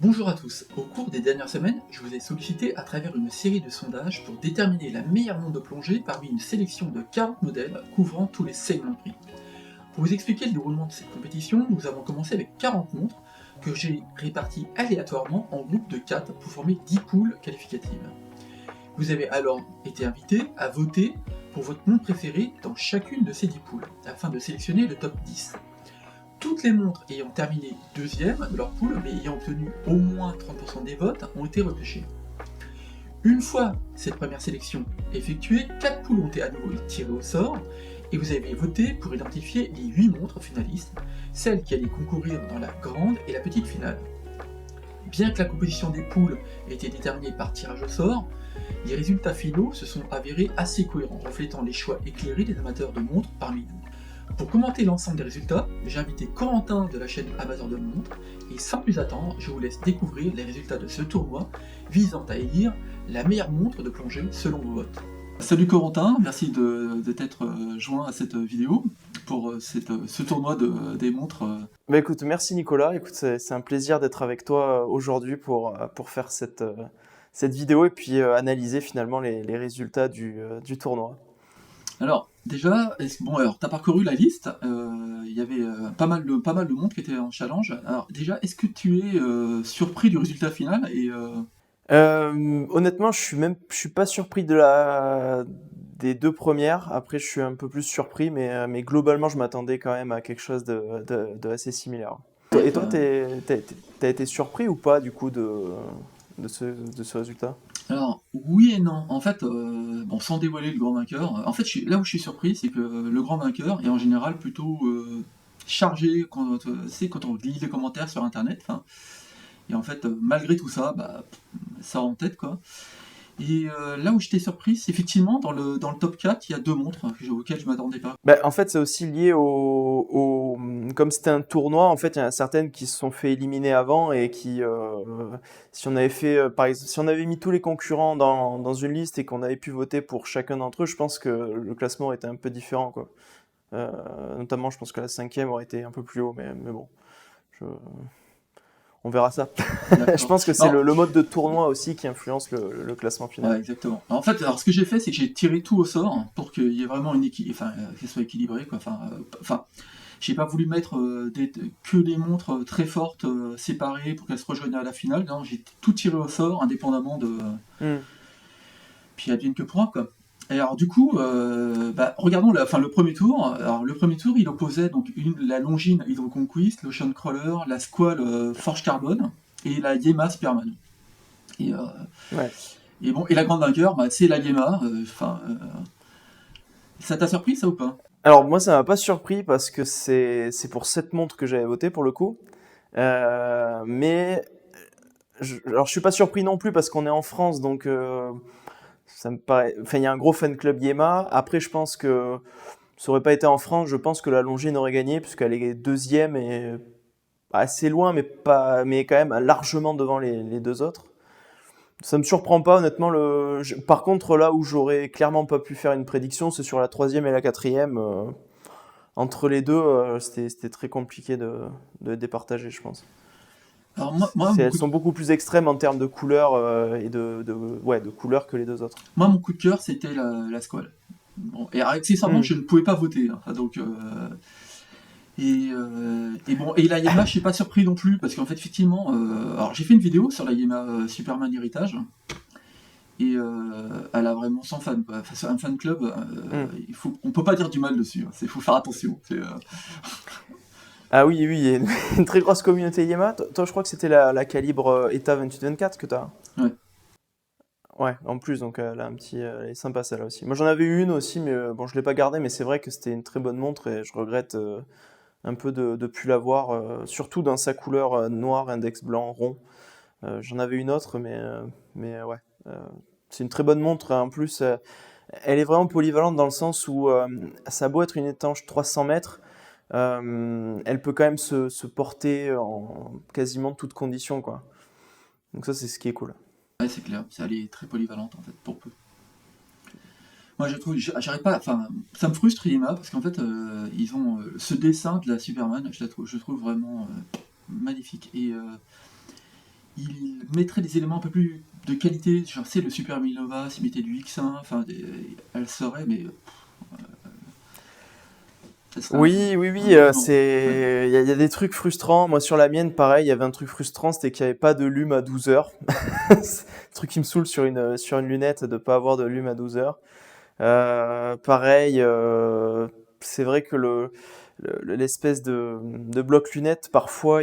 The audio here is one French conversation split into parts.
Bonjour à tous. Au cours des dernières semaines, je vous ai sollicité à travers une série de sondages pour déterminer la meilleure montre de plongée parmi une sélection de 40 modèles couvrant tous les segments de prix. Pour vous expliquer le déroulement de cette compétition, nous avons commencé avec 40 montres que j'ai réparties aléatoirement en groupes de 4 pour former 10 poules qualificatives. Vous avez alors été invité à voter pour votre montre préférée dans chacune de ces 10 poules, afin de sélectionner le top 10. Toutes les montres ayant terminé deuxième de leur poule, mais ayant obtenu au moins 30% des votes, ont été repêchées. Une fois cette première sélection effectuée, 4 poules ont été à nouveau tirées au sort, et vous avez voté pour identifier les 8 montres finalistes, celles qui allaient concourir dans la grande et la petite finale. Bien que la composition des poules ait été déterminée par tirage au sort, les résultats finaux se sont avérés assez cohérents, reflétant les choix éclairés des amateurs de montres parmi nous. Pour commenter l'ensemble des résultats, j'ai invité Corentin de la chaîne Amateur de montres, et sans plus attendre, je vous laisse découvrir les résultats de ce tournoi visant à élire la meilleure montre de plongée selon vos votes. Salut Corentin, merci de t'être joint à cette vidéo pour ce tournoi des montres. Bah écoute, merci Nicolas. Écoute, c'est un plaisir d'être avec toi aujourd'hui pour faire cette vidéo et puis analyser finalement les résultats du tournoi. Alors, déjà, alors, tu as parcouru la liste, il y avait pas mal de montres qui étaient en challenge. Alors, déjà, est-ce que tu es surpris du résultat final Honnêtement, je suis pas surpris des deux premières. Après, je suis un peu plus surpris, mais globalement, je m'attendais quand même à quelque chose de assez similaire. Et toi, t'as été surpris ou pas du coup de ce résultat? Alors, oui et non. En fait, bon, sans dévoiler le grand vainqueur, en fait, là où je suis surpris, c'est que le grand vainqueur est en général plutôt chargé quand on lit les commentaires sur Internet. Et en fait, malgré tout ça, bah, ça en tête, quoi. Et là où j'étais surpris, c'est effectivement dans le top 4, il y a deux montres auxquelles je m'attendais pas. Bah, en fait, c'est aussi lié comme c'était un tournoi, en fait, il y en a certaines qui se sont fait éliminer avant et si on avait fait, par exemple, si on avait mis tous les concurrents dans une liste et qu'on avait pu voter pour chacun d'entre eux, je pense que le classement aurait été un peu différent, quoi. Euh, Notamment, je pense que la cinquième aurait été un peu plus haut, mais bon, je- on verra ça. Je D'accord. pense que c'est Non, le mode de tournoi aussi qui influence le classement final. ouais, exactement. En fait, alors ce que j'ai fait, c'est que j'ai tiré tout au sort pour qu'il y ait vraiment une équipe, enfin, que ce soit équilibré, quoi. Enfin, j'ai pas voulu mettre que des montres très fortes séparées pour qu'elles se rejoignent à la finale. Non, j'ai tout tiré au sort, indépendamment de. Hmm. Puis advienne que pourra, quoi. Et alors du coup, bah, regardons le premier tour. Alors le premier tour, il opposait donc la Longines Hydro Conquest, l'Ocean Crawler, la Squall Forge Carbone et la Yema Spearman. Et, euh, Ouais. et la grande vainqueur, bah, c'est la Yema. Ça t'a surpris ça ou pas? Alors moi ça m'a pas surpris parce que c'est pour cette montre que j'avais voté pour le coup. Mais alors je suis pas surpris non plus parce qu'on est en France donc ça me paraît. Enfin il y a un gros fan club Yema. Après je pense que ça aurait pas été en France, je pense que la Longines aurait gagné puisqu'elle est deuxième et assez loin mais quand même largement devant les deux autres. Ça me surprend pas honnêtement. Par contre là où j'aurais clairement pas pu faire une prédiction, c'est sur la troisième et la quatrième. Entre les deux, c'était très compliqué de départager, je pense. Alors mon Elles coup de, sont beaucoup plus extrêmes en termes de couleurs et ouais, de couleurs que les deux autres. moi, mon coup de cœur, c'était la Squall. Bon, et accessoirement, Hmm. je ne pouvais pas voter, hein. Donc, et bon, et la Yema, je suis pas surpris non plus, parce qu'en fait, effectivement, alors j'ai fait une vidéo sur la Yema Superman Héritage, et elle a vraiment 100 fans, quoi. Enfin, c'est un fan club, Hmm. on peut pas dire du mal dessus, hein. Faut faire attention. Ah oui, oui, il y a une très grosse communauté Yema. Toi, je crois que c'était la calibre ETA 2824 que tu as. Ouais. Ouais, en plus, donc elle est sympa celle-là aussi. Moi, j'en avais eu une aussi, mais bon, je l'ai pas gardée, mais c'est vrai que c'était une très bonne montre et je regrette un peu de plus l'avoir, surtout dans sa couleur noire, index blanc, rond. J'en avais une autre, mais ouais. Euh, c'est une très bonne montre. En plus, elle est vraiment polyvalente dans le sens où ça a beau être une étanche 300 mètres, elle peut quand même se porter en quasiment toutes conditions, quoi. Donc ça, c'est ce qui est cool. Ouais, c'est clair, elle est très polyvalente en fait, pour peu. Moi, je trouve, j'arrive pas, enfin, ça me frustre Yema parce qu'en fait, ils ont ce dessin de la Superman, je trouve vraiment magnifique. Et il mettrait des éléments un peu plus de qualité, genre c'est le Super Milnova, s'il mettait du X1, enfin, elle saurait, mais ça serait Oui, oui, un oui, monument. Ouais. c'est il y a des trucs frustrants. Moi, sur la mienne, pareil, il y avait un truc frustrant, c'était qu'il y avait pas de lume à 12 heures. C'est un truc qui me saoule sur une lunette de pas avoir de lume à 12 heures. Pareil, c'est vrai que l'espèce de bloc lunette, parfois,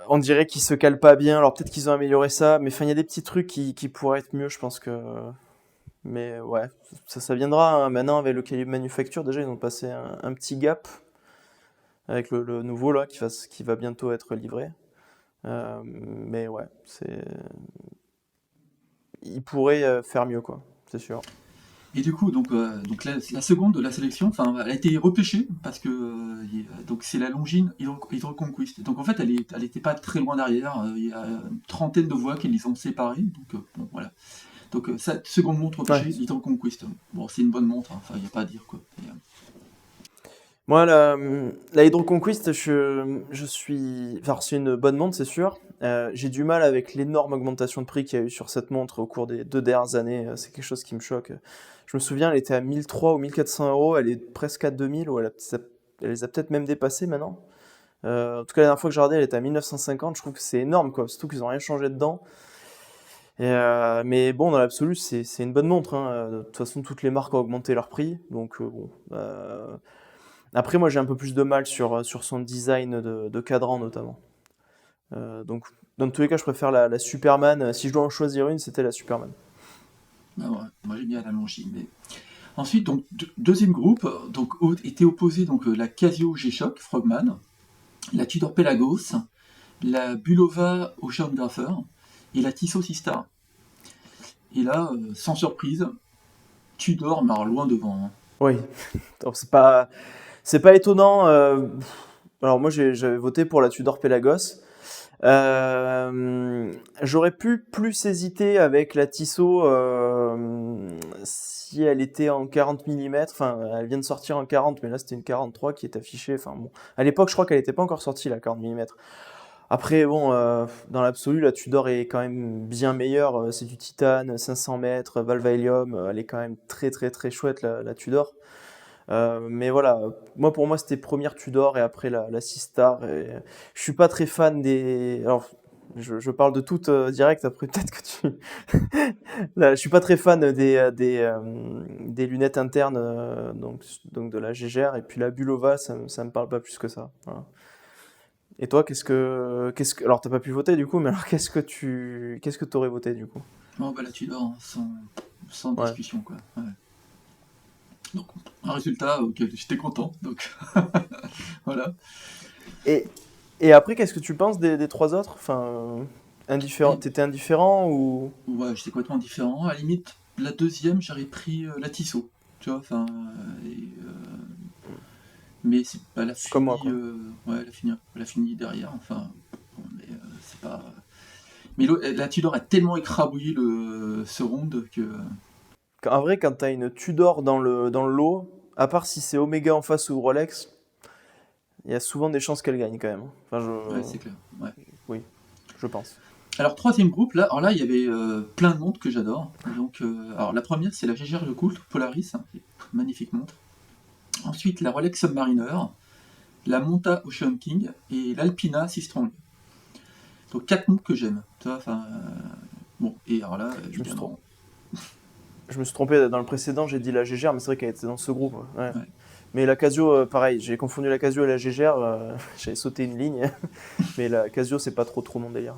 on dirait qu'il se cale pas bien. Alors peut-être qu'ils ont amélioré ça, mais enfin, il y a des petits trucs qui pourraient être mieux, je pense que. Mais ouais, ça viendra, hein. Maintenant, avec le calibre manufacture, déjà, ils ont passé un petit gap avec le nouveau là qui va bientôt être livré. Mais ouais, ils pourraient faire mieux, quoi, c'est sûr. Et du coup, donc la seconde de la sélection, enfin, elle a été repêchée parce que donc c'est la Longines Hydro Conquest. Donc en fait, elle était pas très loin derrière. Il y a une trentaine de voix qui les ont séparés. Donc bon, voilà. Donc seconde montre Ouais. repêchée, Hydro Conquest. Bon, c'est une bonne montre. Hein. Enfin, il n'y a pas à dire quoi. Moi, la Hydro Conquest, je suis. Enfin, c'est une bonne montre, c'est sûr. J'ai du mal avec l'énorme augmentation de prix qu'il y a eu sur cette montre au cours des 2 dernières années. C'est quelque chose qui me choque. Je me souviens, elle était à 1 300 ou 1 400 euros. Elle est presque à 2 000, ou elle les a peut-être même dépassées maintenant. En tout cas, la dernière fois que j'ai regardé, elle était à 1 950. Je trouve que c'est énorme, quoi. Surtout qu'ils n'ont rien changé dedans. Mais bon, dans l'absolu, c'est une bonne montre, hein. De toute façon, toutes les marques ont augmenté leur prix. Donc, bon. Après, moi, j'ai un peu plus de mal sur son design de cadran, notamment. Donc, dans tous les cas, je préfère la Superman. Si je dois en choisir une, c'était la Superman. Ah ouais, moi j'aime bien la Longines. Mais... Ensuite, donc deuxième groupe, donc était opposé donc la Casio G-Shock Frogman, la Tudor Pelagos, la Bulova Oceanographer et la Tissot Sistar. Et là, sans surprise, Tudor, mais alors loin devant. Hein. Oui, donc c'est pas étonnant. Alors moi, j'avais voté pour la Tudor Pelagos. J'aurais pu plus hésiter avec la Tissot si elle était en 40 mm. Enfin, elle vient de sortir en 40, mais là c'était une 43 qui est affichée. Enfin bon, à l'époque, je crois qu'elle n'était pas encore sortie la 40 mm. Après, bon, dans l'absolu, la Tudor est quand même bien meilleure. C'est du titane, 500 mètres, valve à hélium. Elle est quand même très très très chouette la Tudor. Mais voilà, moi pour moi c'était première Tudor et après la Sistar. Et je suis pas très fan des. Alors, je parle de toutes direct. Après peut-être que tu. Là, je suis pas très fan des lunettes internes, donc de la Gégère et puis la Bulova, ça me parle pas plus que ça. Voilà. Et toi, alors t'as pas pu voter du coup, mais alors qu'est-ce que t'aurais voté du coup? Oh bah la Tudor, hein, sans Ouais. discussion quoi. Ouais. Donc un résultat auquel j'étais content. Donc voilà. Et, et après, qu'est-ce que tu penses des trois autres? Enfin, indifférent. Et, T'étais indifférent ou? ouais, j'étais complètement différent. À la limite, la deuxième, j'aurais pris la Tissot. Tu vois, enfin. Mais c'est pas la Comme moi, fini. quoi. Ouais, elle a fini derrière. Enfin, bon, mais c'est pas. Mais la Tudor a tellement écrabouillé ce round que. En vrai, quand t'as une Tudor dans le lot, à part si c'est Omega en face ou Rolex, il y a souvent des chances qu'elle gagne quand même. Enfin, Ouais, c'est clair. Ouais. oui, je pense. Alors, troisième groupe, là, alors là, il y avait plein de montres que j'adore. Donc, alors, la première, c'est la GGR Le Coult Polaris, magnifique montre. Ensuite, la Rolex Submariner, la Monta Ocean King et l'Alpina Sea Strong. Donc, quatre montres que j'aime. Tu vois, enfin, bon, et alors là, Je me suis évidemment, trompé. Je me suis trompé dans le précédent, j'ai dit la GGR, mais c'est vrai qu'elle était dans ce groupe. Ouais. ouais. Mais la Casio, pareil, j'ai confondu la Casio et la GGR, j'avais sauté une ligne. Mais la Casio, c'est pas trop mon délire.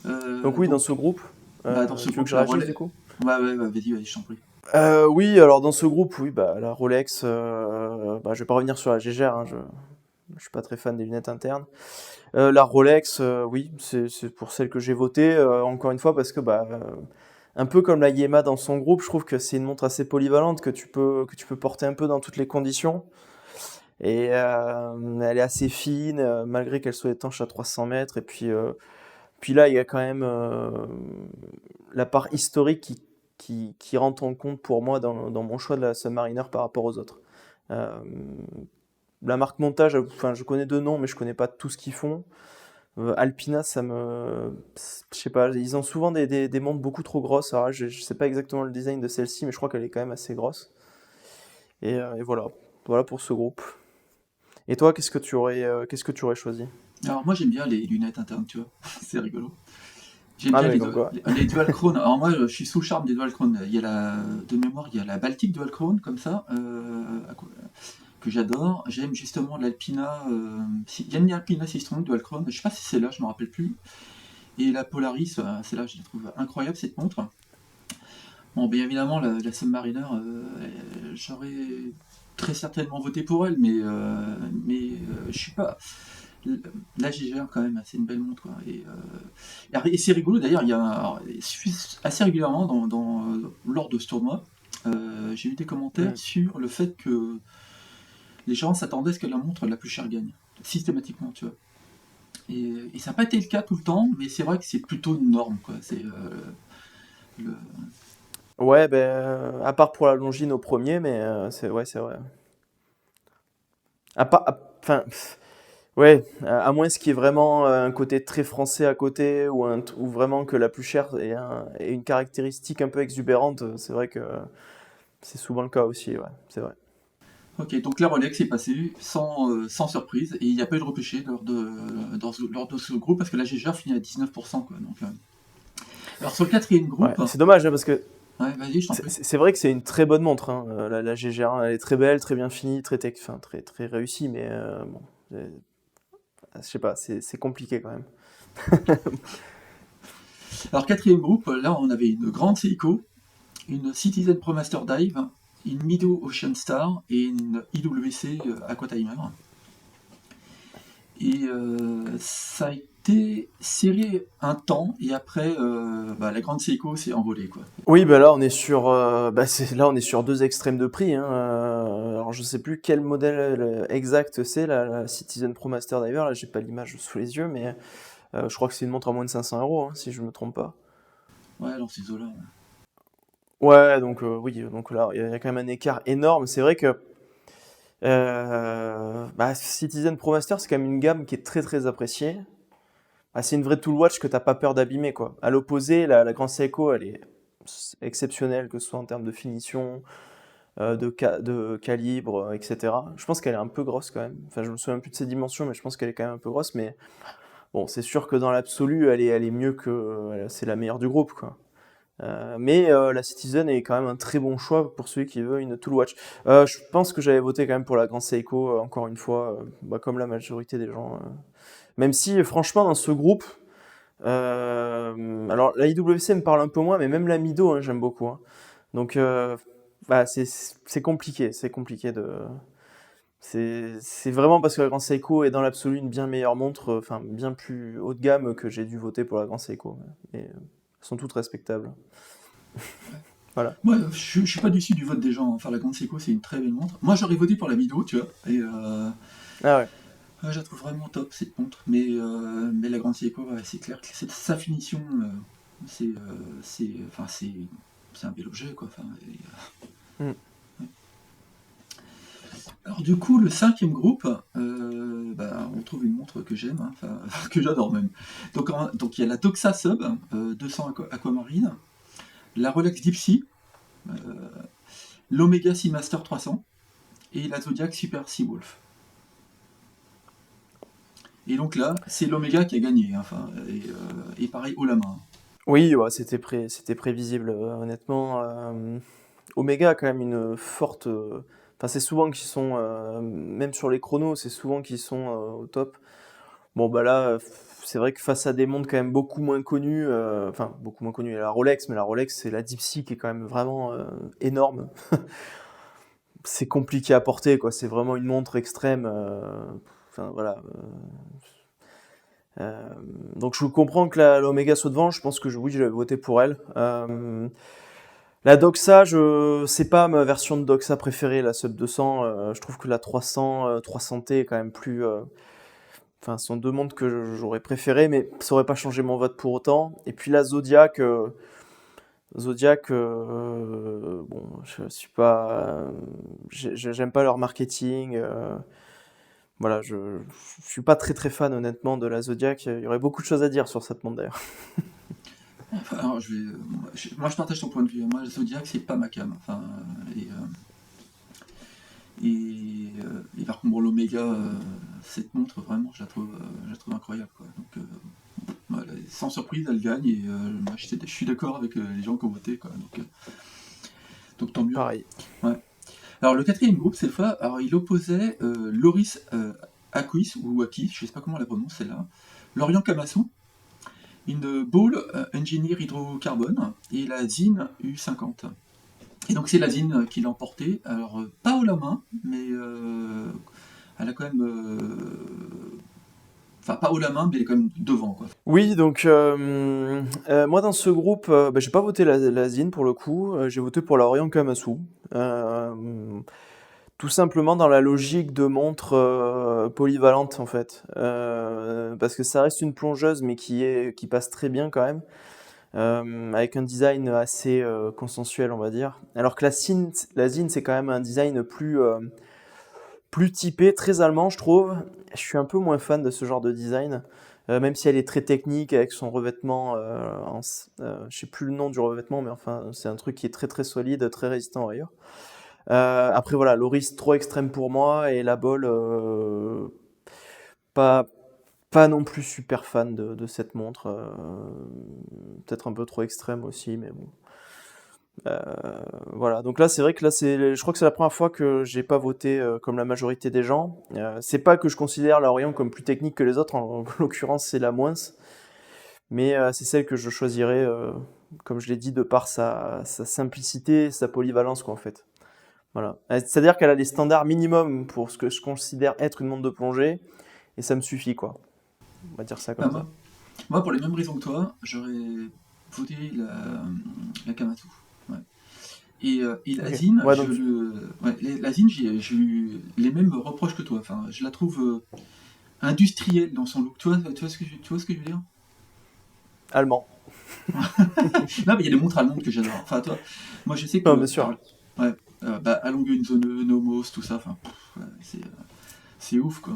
Donc oui, dans Donc, ce groupe, bah, dans ce tu veux que groupe, je la réagisse Rolex. du coup? Ouais, vas-y, je t'en prie. Oui, alors dans ce groupe, oui, bah la Rolex, bah, je vais pas revenir sur la GGR, hein, je suis pas très fan des lunettes internes. La Rolex, oui, c'est pour celle que j'ai votée, encore une fois, parce que bah, un peu comme la Yema dans son groupe, je trouve que c'est une montre assez polyvalente que tu peux porter un peu dans toutes les conditions. Et elle est assez fine, malgré qu'elle soit étanche à 300 mètres. Et puis là, il y a quand même la part historique qui rentre en compte pour moi dans mon choix de la Submariner par rapport aux autres. Euh, la marque montage, enfin, je connais deux noms, mais je connais pas tout ce qu'ils font. Alpina, je sais pas, ils ont souvent des montres beaucoup trop grosses. Alors, je sais pas exactement le design de celle-ci, mais je crois qu'elle est quand même assez grosse. Et voilà, voilà pour ce groupe. Et toi, qu'est-ce que tu aurais choisi? Alors moi j'aime bien les lunettes internes, tu vois, c'est rigolo. J'aime Ah bien mais comme quoi. les dual crown. Alors moi je suis sous le charme des dual crown. Il y a de mémoire, il y a la Baltic dual crown comme ça, que j'adore. J'aime justement l'Alpina. Il y a une Alpina Sistron dual crown. Je sais pas si c'est là, je me rappelle plus. Et la Polaris, c'est là, je la trouve incroyable cette montre. Bon, bien évidemment, la Submariner, j'aurais très certainement voté pour elle, mais je suis pas. Là, j'y gère quand même, c'est une belle montre, quoi. Et c'est rigolo d'ailleurs, assez régulièrement lors de ce tournoi, j'ai eu des commentaires Hmm. sur le fait que les gens s'attendaient à ce que la montre la plus chère gagne, systématiquement, tu vois. Et ça n'a pas été le cas tout le temps, mais c'est vrai que c'est plutôt une norme, quoi. Le- Ouais, ben, à part pour la Longines au premier, mais ouais, c'est vrai. Enfin, ouais, à moins qu'il y ait vraiment un côté très français à côté, ou vraiment que la plus chère ait une caractéristique un peu exubérante, c'est vrai que c'est souvent le cas aussi, ouais, c'est vrai. Ok, donc la Rolex est passée sans surprise, et il n'y a pas eu de repêché lors de ce groupe, parce que la GGR finit à 19%, quoi. Alors sur le quatrième Ouais, groupe, c'est dommage, hein, parce que ouais, vas-y, je t'en prie. c'est vrai que c'est une très bonne montre, hein, la GG1, elle est très belle, très bien finie, enfin, très, très réussie, mais bon, je sais pas, c'est compliqué quand même. Alors quatrième groupe, là on avait une grande Seiko, une Citizen ProMaster Dive, une Mido Ocean Star et une IWC Aquatimer. Et ça a été serré un temps, et après la grande Seiko s'est envolée, quoi. Oui, bah là on est sur, là on est sur deux extrêmes de prix, hein. Alors je sais plus quel modèle exact c'est, la Citizen Pro Master Diver. Là j'ai pas l'image sous les yeux, mais je crois que c'est une montre à moins de 500 euros, hein, si je me trompe pas. Ouais, dans ces eaux-là. Ouais. Ouais, donc oui, donc là il y a quand même un écart énorme. C'est vrai que Citizen Pro Master c'est quand même une gamme qui est très très appréciée. Ah, c'est une vraie tool watch que t'as pas peur d'abîmer, quoi. À l'opposé, la Grand Seiko, elle est exceptionnelle, que ce soit en termes de finition, de calibre, etc. Je pense qu'elle est un peu grosse quand même. Enfin, je me souviens plus de ses dimensions, mais je pense qu'elle est quand même un peu grosse. Mais bon, c'est sûr que dans l'absolu, elle est mieux que. C'est la meilleure du groupe, quoi. Mais la Citizen est quand même un très bon choix pour celui qui veut une tool watch. Je pense que j'avais voté quand même pour la Grand Seiko, encore une fois, comme la majorité des gens. Même si, franchement, dans ce groupe, alors la IWC me parle un peu moins, mais même la Mido, hein, j'aime beaucoup, hein. Donc, c'est compliqué, c'est vraiment parce que la Grand Seiko est dans l'absolu une bien meilleure montre, enfin bien plus haut de gamme, que j'ai dû voter pour la Grand Seiko. Mais elles sont toutes respectables. Voilà. Moi, je suis pas déçu du vote des gens. Enfin, la grande Seiko, c'est une très belle montre. Moi, j'aurais voté pour la Mido, tu vois. Et Ah ouais. je la trouve vraiment top, cette montre. Mais la grande Seiko, ouais, c'est clair que sa finition, enfin, c'est un bel objet, quoi. Enfin, Mm. alors, du coup, le cinquième groupe, on trouve une montre que j'aime, hein, enfin, que j'adore même. Donc, il y a la Doxa Sub 200 Aquamarine, la Rolex Deep Sea, euh, l'Omega Seamaster 300 et la Zodiac Super Seawolf. Et donc là, c'est l'Omega qui a gagné, hein, enfin, et pareil haut la main. Oui, ouais, c'était prévisible, honnêtement. Omega a quand même une forte. Enfin, c'est souvent qu'ils sont, même sur les chronos, c'est souvent qu'ils sont au top. Bon, bah là, c'est vrai que face à des montres quand même beaucoup moins connues, enfin, beaucoup moins connues, il y a la Rolex, mais la Rolex, c'est la Deep Sea qui est quand même vraiment énorme. C'est compliqué à porter, quoi. C'est vraiment une montre extrême. Enfin, voilà. Euh, donc, je comprends que l'Omega soit devant. Je pense que oui, j'avais voté pour elle. La Doxa, c'est pas ma version de Doxa préférée, la Sub 200. Je trouve que la 300, 300T est quand même plus. Enfin, ce sont deux montres que j'aurais préférées, mais ça aurait pas changé mon vote pour autant. Et puis la Zodiac, bon, je suis pas, j'aime pas leur marketing. voilà, je suis pas très très fan honnêtement de la Zodiac. Il y aurait beaucoup de choses à dire sur cette montre d'ailleurs. Enfin, alors, moi, je partage ton point de vue. Moi, le Zodiac, c'est pas ma cam. Enfin, et par contre, bon, l'Omega, cette montre, vraiment, je la trouve incroyable, quoi. Donc, voilà, sans surprise, elle gagne. Et moi, je suis d'accord avec les gens qui ont voté, quoi. Donc tant mieux. Pareil. Ouais. Alors, le quatrième groupe, cette fois, alors, il opposait Loris Aquis, ou Akis, je sais pas comment on la prononce, celle-là, Lorient Kamasu, une Ball Engineer Hydrocarbone et la Zine U50. Et donc c'est la Zine qui l'a emporté, alors pas haut la main, mais elle a quand même... Enfin pas haut la main, mais elle est quand même devant, quoi. Oui, donc moi dans ce groupe, bah, j'ai pas voté la Zine pour le coup, j'ai voté pour la Orient Kamasu. Euh, Tout simplement dans la logique de montre polyvalente en fait. Parce que ça reste une plongeuse mais qui passe très bien quand même. Avec un design assez consensuel on va dire. Alors que la Zine c'est quand même un design plus typé, très allemand je trouve. Je suis un peu moins fan de ce genre de design. Même si elle est très technique avec son revêtement, je sais plus le nom du revêtement, mais enfin c'est un truc qui est très très solide, très résistant aux rayures. Après voilà, Loris trop extrême pour moi et la Ball pas pas non plus super fan de cette montre. Peut-être un peu trop extrême aussi, mais bon. Euh, voilà, donc là c'est vrai que je crois que c'est la première fois que j'ai pas voté comme la majorité des gens. C'est pas que je considère la Orient comme plus technique que les autres, en l'occurrence c'est la moins, mais c'est celle que je choisirais, comme je l'ai dit, de par sa simplicité, sa polyvalence quoi en fait. Voilà. C'est-à-dire qu'elle a les standards minimums pour ce que je considère être une montre de plongée, et ça me suffit, quoi. On va dire ça Bah, comme ça. moi, pour les mêmes raisons que toi, j'aurais voté la Kamasu. Ouais. Et la Ok. Zine, Ouais, donc, ouais, la Zine, j'ai eu les mêmes reproches que toi. Enfin, je la trouve industrielle dans son look. Tu vois tu vois ce que je veux dire? allemand. Non, mais il y a des montres allemandes que j'adore. Enfin, toi, moi je sais Non, bien que. sûr. Alors, ouais, bah, Along Zone, Nomos, tout ça, enfin, ouais, c'est ouf, quoi.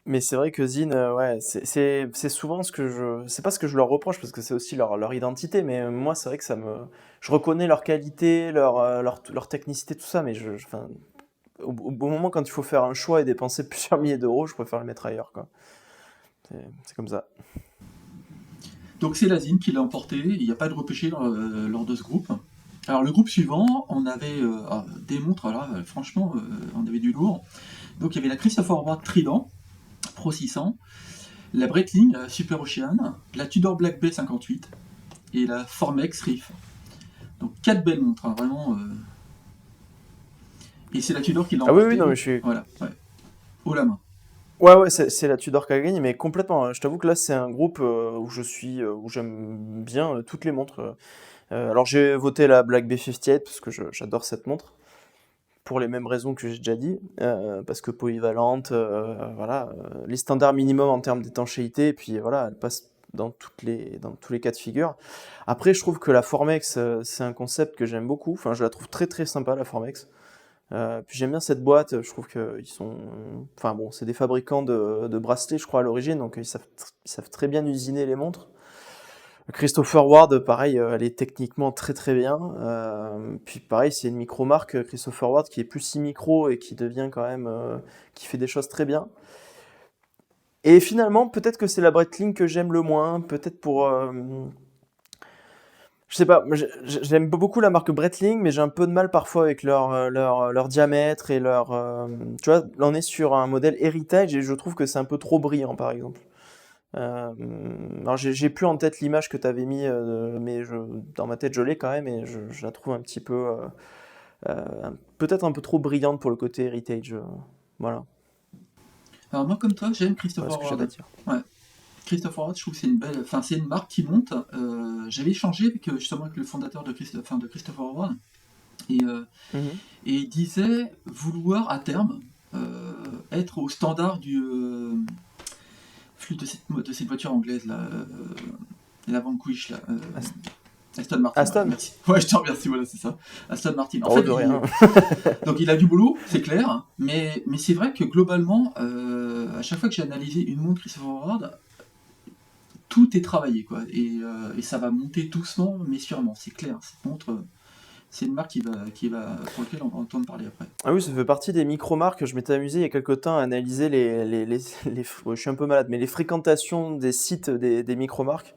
Mais c'est vrai que Zine, ouais, c'est souvent ce que je. C'est pas ce que je leur reproche, parce que c'est aussi leur identité, mais moi, c'est vrai que ça me. Je reconnais leur qualité, leur technicité, tout ça, mais enfin, au bon moment, quand il faut faire un choix et dépenser plusieurs milliers d'euros, je préfère le mettre ailleurs, quoi. C'est comme ça. Donc c'est la Zine qui l'a emporté, il n'y a pas de repêché lors de ce groupe. Alors le groupe suivant, on avait des montres, alors franchement, on avait du lourd. Donc il y avait la Christopher Ward Trident, Pro 600, la Breitling Super Ocean, la Tudor Black Bay 58 et la Formex Reef. Donc 4 belles montres, hein, vraiment. Et c'est la Tudor qui l'a Ah oui, oui, non, mais emporté, je suis. voilà, ouais, haut la main. Ouais, ouais, c'est la Tudor qui a gagné, mais complètement. Je t'avoue que là, c'est un groupe où j'aime bien toutes les montres. Alors, j'ai voté la Black B58 parce que j'adore cette montre, pour les mêmes raisons que j'ai déjà dit, parce que polyvalente, voilà, les standards minimums en termes d'étanchéité, et puis voilà, elle passe dans tous les cas de figure. Après, je trouve que la Formex, c'est un concept que j'aime beaucoup. Enfin, je la trouve très très sympa, la Formex. Puis j'aime bien cette boîte, je trouve qu'ils sont. Enfin bon, c'est des fabricants de bracelets, je crois, à l'origine, donc ils savent très bien usiner les montres. Christopher Ward, pareil, elle est techniquement très très bien. Puis pareil, c'est une micro-marque, Christopher Ward, qui est plus si micro et qui devient quand même. Qui fait des choses très bien. Et finalement, peut-être que c'est la Breitling que j'aime le moins, peut-être pour. Je sais pas, j'aime beaucoup la marque Breitling, mais j'ai un peu de mal parfois avec leur diamètre et leur. Tu vois, là on est sur un modèle héritage et je trouve que c'est un peu trop brillant par exemple. Euh, alors j'ai plus en tête l'image que tu avais mis, mais dans ma tête je l'ai quand même et je la trouve un petit peu. Peut-être un peu trop brillante pour le côté heritage. Voilà, Alors moi comme toi, j'aime voilà ce Christopher que j'avais à Ward. dire. Ouais. Christopher Ward, je trouve que c'est une belle, enfin c'est une marque qui monte. J'avais échangé avec justement avec le fondateur de Christopher Ward Mhm. et il disait vouloir à terme être au standard du flux de cette voiture anglaise là, la Vanquish là. Ah, Aston Martin, ouais, Aston? merci. Ouais, je te remercie, voilà, c'est ça. Aston Martin. En Oh, fait, de rien. donc il a du boulot, c'est clair, mais c'est vrai que globalement, à chaque fois que j'ai analysé une montre Christopher Ward, tout est travaillé, quoi. Et ça va monter doucement, mais sûrement, c'est clair. Cette montre, c'est une marque pour laquelle on va entendre parler après. Ah oui, ça fait partie des micro-marques. Je m'étais amusé il y a quelques temps à analyser bon, je suis un peu malade, mais les fréquentations des sites des micro-marques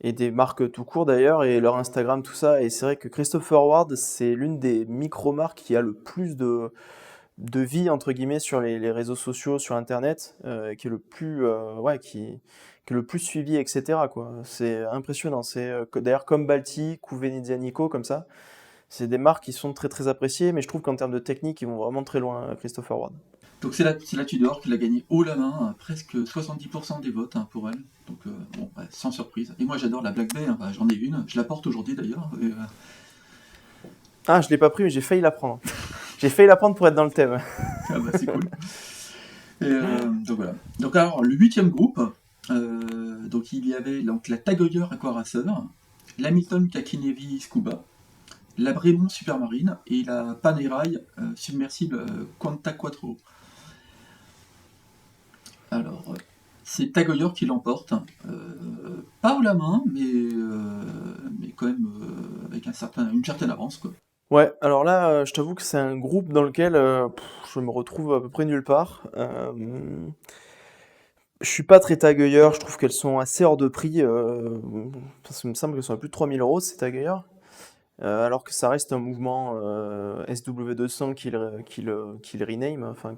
et des marques tout court d'ailleurs, et leur Instagram, tout ça. Et c'est vrai que Christopher Ward, c'est l'une des micro-marques qui a le plus de vie, entre guillemets, sur les réseaux sociaux, sur Internet, qui est le plus, ouais, qui est le plus suivi, etc., quoi. C'est impressionnant. C'est d'ailleurs comme Baltic ou Venezianico, comme ça. C'est des marques qui sont très très appréciées, mais je trouve qu'en termes de technique, ils vont vraiment très loin, Christopher Ward. Donc c'est la Tudor qui l'a gagné haut la main, presque 70% des votes des votes, pour elle. Donc bon, ouais, sans surprise. Et moi j'adore la Black Bay, j'en ai une, je la porte aujourd'hui d'ailleurs. Ah, je l'ai pas pris, mais j'ai failli la prendre. J'ai failli la prendre pour être dans le thème. Ah bah c'est cool. Donc voilà. Donc alors le huitième groupe, donc il y avait donc la Tag Heuer Aquaracer, l'Hamilton Kakinevi Scuba, la Bremont Supermarine et la Panerai submersible Quanta Quattro. Alors c'est Tag Heuer qui l'emporte, pas haut la main, mais quand même avec une certaine avance, quoi. Ouais, alors là, je t'avoue que c'est un groupe dans lequel je me retrouve à peu près nulle part. Je suis pas très tagueur, je trouve qu'elles sont assez hors de prix, parce qu'il me semble qu'elles sont à plus de 3000 € ces tagueurs, alors que ça reste un mouvement SW200 qu'il rename, enfin,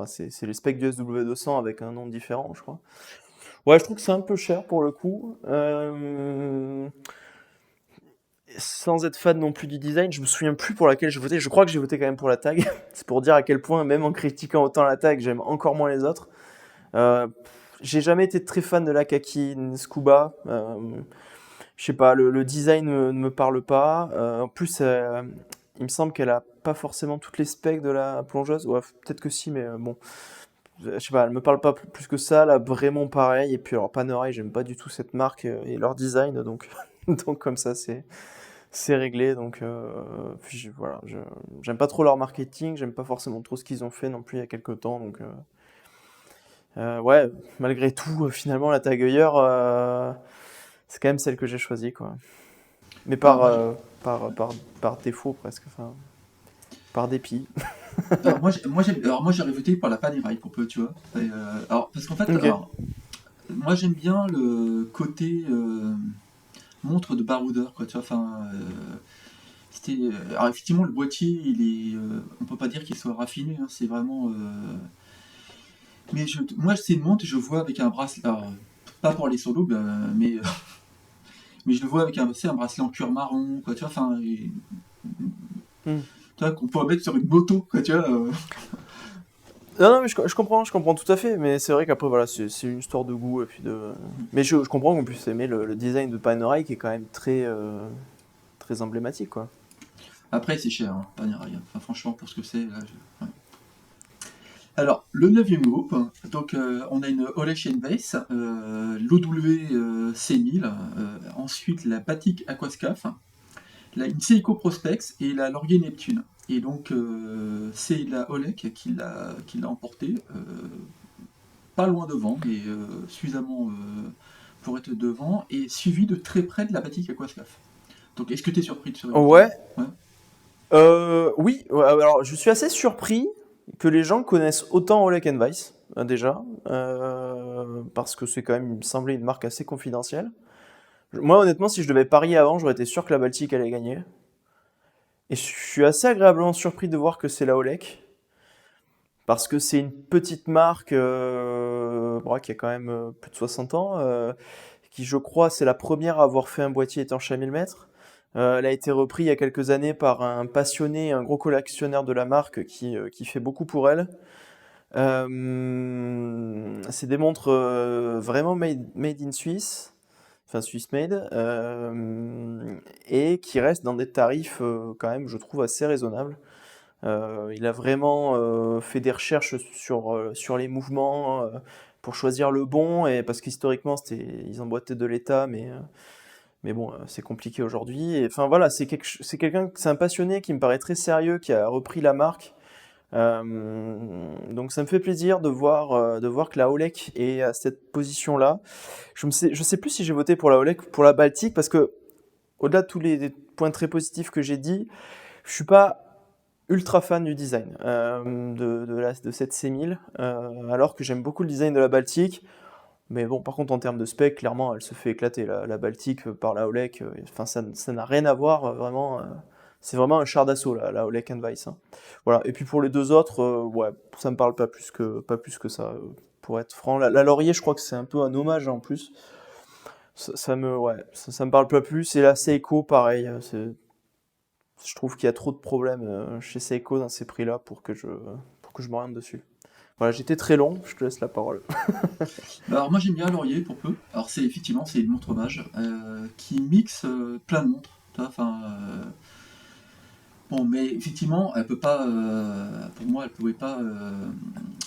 c'est les specs du SW200 avec un nom différent, je crois. Ouais, je trouve que c'est un peu cher pour le coup. Sans être fan non plus du design, je me souviens plus pour laquelle j'ai voté. Je crois que j'ai voté quand même pour la tag. C'est pour dire à quel point, même en critiquant autant la tag, j'aime encore moins les autres. Euh, j'ai jamais été très fan de la Kaki Scuba. Je sais pas, le design ne me parle pas. En plus, il me semble qu'elle a pas forcément toutes les specs de la plongeuse. Ouais, peut-être que si, mais bon. Je sais pas, elle me parle pas plus que ça. Là, vraiment pareil. Et puis, alors, Panerai, j'aime pas du tout cette marque et leur design. Donc, donc comme ça, c'est réglé. Donc, puis voilà, j'aime pas trop leur marketing. J'aime pas forcément trop ce qu'ils ont fait non plus il y a quelques temps. Donc, ouais, malgré tout, finalement, la Tag Heuer, c'est quand même celle que j'ai choisie, quoi. Mais Alors par, moi, par défaut presque, enfin, par dépit. alors moi j'aurais voté pour la Panerai pour peu, tu vois. Alors parce qu'en fait, Ok. moi j'aime bien le côté montre de baroudeur, quoi, tu vois. Alors effectivement le boîtier, on peut pas dire qu'il soit raffiné, hein, c'est vraiment. Moi c'est une montre, je vois avec un bracelet, alors, pas pour les solos, mais je le vois avec un bracelet en cuir marron, quoi, tu vois. Hmm. Tu vois, qu'on peut mettre sur une moto, quoi, tu vois. Non, non, mais je comprends tout à fait, mais c'est vrai qu'après, voilà, c'est une histoire de goût, et puis de... Mais je comprends qu'on puisse aimer le design de Panerai, qui est quand même très, très emblématique, quoi. Après, c'est cher, hein, Panerai. Enfin, franchement, pour ce que c'est, là, ouais. Alors, le neuvième groupe, donc on a une Olay Chainbase, l'OW C1000, ensuite la Batik Aquascaf, une Seiko Prospex et la Laurier Neptune. Et donc, c'est la Olay qui l'a emporté, pas loin devant, mais suffisamment pour être devant, et suivi de très près de la Batik Aquascaf. Donc, est-ce que tu es surpris de ce résultat? Ouais, Ouais. oui, ouais, alors je suis assez surpris que les gens connaissent autant Oleg Weiss, déjà, parce que c'est quand même, il me semblait, une marque assez confidentielle. Moi, honnêtement, si je devais parier avant, j'aurais été sûr que la Baltique allait gagner. Et je suis assez agréablement surpris de voir que c'est la Olek, parce que c'est une petite marque bon, qui a quand même plus de 60 ans, qui, je crois, c'est la première à avoir fait un boîtier étanche à 1000 mètres. Elle a été reprise il y a quelques années par un passionné, un gros collectionneur de la marque qui fait beaucoup pour elle. C'est des montres vraiment made in Suisse, enfin Swiss made, et qui restent dans des tarifs quand même, je trouve, assez raisonnables. Il a vraiment fait des recherches sur les mouvements pour choisir le bon, et parce qu'historiquement, ils emboîtaient de l'état, Mais bon, c'est compliqué aujourd'hui. Et enfin voilà, c'est un passionné qui me paraît très sérieux, qui a repris la marque. Donc ça me fait plaisir de voir que la Olek est à cette position-là. Je sais plus si j'ai voté pour la Olek ou pour la Baltique, parce que au-delà de tous les points très positifs que j'ai dit, je suis pas ultra fan du design de cette C1000, alors que j'aime beaucoup le design de la Baltique. Mais bon, par contre, en termes de spec, clairement, elle se fait éclater. La Baltique par la Olek, enfin, ça n'a rien à voir, vraiment. C'est vraiment un char d'assaut, la Olek Weiss, hein. Voilà. Et puis pour les deux autres, ouais, ça me parle pas plus que ça, pour être franc. La Laurier, je crois que c'est un peu un hommage en plus. Ouais, ça me parle pas plus. Et la Seiko, pareil. Je trouve qu'il y a trop de problèmes chez Seiko dans ces prix-là pour que je m'oriente dessus. Voilà, j'étais très long, je te laisse la parole. Alors moi j'aime bien Laurier pour peu. Alors c'est effectivement c'est une montre hommage qui mixe plein de montres. Tu vois, enfin, bon, mais effectivement elle peut pas, pour moi elle pouvait pas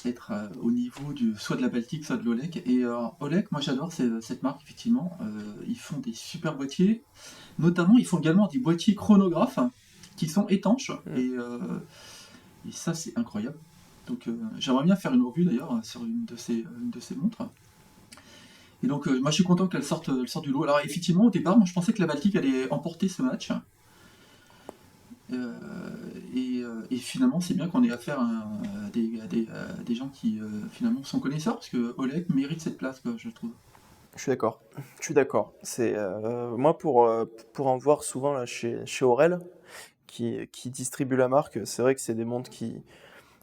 être au niveau soit de la Baltique soit de l'Olek. Et Olek, moi j'adore cette marque effectivement. Ils font des super boîtiers. Notamment ils font également des boîtiers chronographes qui sont étanches Mm. et ça c'est incroyable. Donc j'aimerais bien faire une revue d'ailleurs sur une de ces montres. Et donc, moi, je suis content elle sorte du lot. Alors, effectivement, au départ, moi, je pensais que la Baltique allait emporter ce match. Et finalement, c'est bien qu'on ait affaire à des gens qui, finalement, sont connaisseurs, parce que Oleg mérite cette place, quoi, je trouve. Je suis d'accord. Je suis d'accord. Moi pour en voir souvent là chez Aurel qui distribue la marque, c'est vrai que c'est des montres qui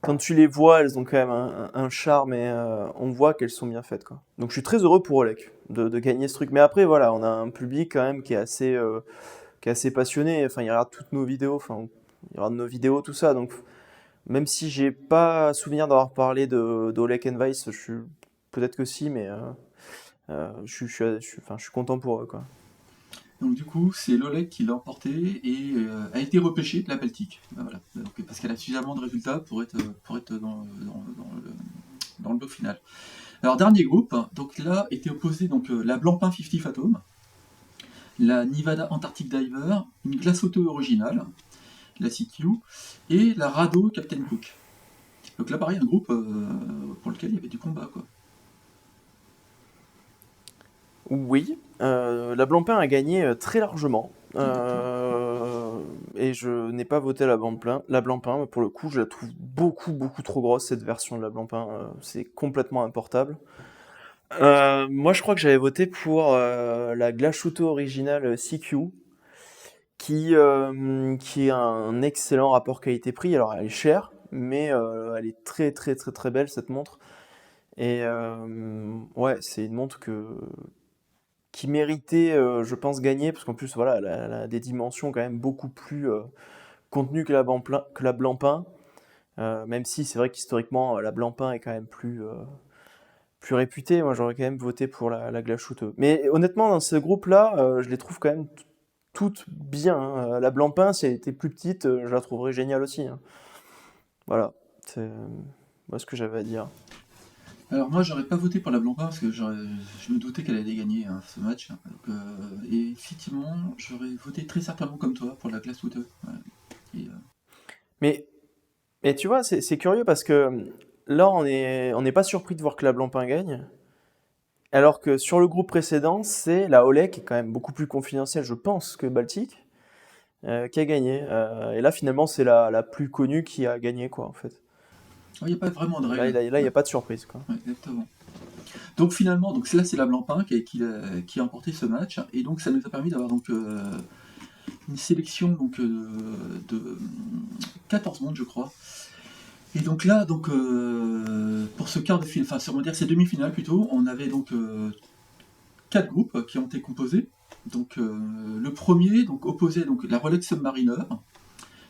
quand tu les vois, elles ont quand même un charme et on voit qu'elles sont bien faites quoi. Donc je suis très heureux pour Olek de gagner ce truc. Mais après voilà, on a un public quand même qui est assez passionné. Enfin, il regarde toutes nos vidéos. Enfin, il regarde nos vidéos tout ça. Donc même si j'ai pas souvenir d'avoir parlé de Olek Weiss, peut-être que si, mais enfin, je suis content pour eux, quoi. Donc, du coup, c'est l'Oleg qui l'a emporté et a été repêché de la Baltique. Ben, voilà. Donc, parce qu'elle a suffisamment de résultats pour être dans le lot final. Alors, dernier groupe, donc là était opposé donc, la Blancpain 50 Phantom, la Nevada Antarctic Diver, une glace auto originale, la CQ, et la Rado Captain Cook. Donc là, pareil, un groupe pour lequel il y avait du combat, quoi. Oui, la Blancpain a gagné très largement. Exactement. Et je n'ai pas voté la Blancpain, mais pour le coup, je la trouve beaucoup trop grosse, cette version de la Blancpain. C'est complètement importable. Moi, je crois que j'avais voté pour la Glashütte originale CQ, qui a un excellent rapport qualité-prix. Alors, elle est chère, mais elle est très belle, cette montre. Et ouais, c'est une montre qui méritait, je pense, gagner, parce qu'en plus, voilà, elle a des dimensions quand même beaucoup plus contenues que la Blancpain. Même si c'est vrai qu'historiquement, la Blancpain est quand même plus réputée. Moi, j'aurais quand même voté pour la Glashütte. Mais honnêtement, dans ce groupe-là, je les trouve quand même toutes bien, hein. La Blancpain, si elle était plus petite, je la trouverais géniale aussi, hein. Voilà, c'est moi ce que j'avais à dire. Alors moi, j'aurais pas voté pour la Blancpain parce que je me doutais qu'elle allait gagner hein, ce match. Donc, et effectivement, j'aurais voté très certainement comme toi pour la glace Wood. Ouais. Et, Mais, mais tu vois, c'est curieux parce que là, on n'est pas surpris de voir que la Blancpain gagne. Alors que sur le groupe précédent, c'est la Olek, qui est quand même beaucoup plus confidentielle, je pense, que Baltic, qui a gagné. Et là, finalement, c'est la plus connue qui a gagné, quoi, en fait. il n'y a pas vraiment de Là, règle. là, il n'y Ouais, a pas de surprise, quoi. ouais, exactement. Donc finalement, donc là c'est la Blancpain qui a emporté ce match et donc ça nous a permis d'avoir donc une sélection donc de 14 mondes je crois. Et donc là donc pour ce quart de finale, enfin on va dire ces demi-finales plutôt, on avait donc 4 groupes qui ont été composés. Donc le premier donc opposait donc la Rolex Submariner,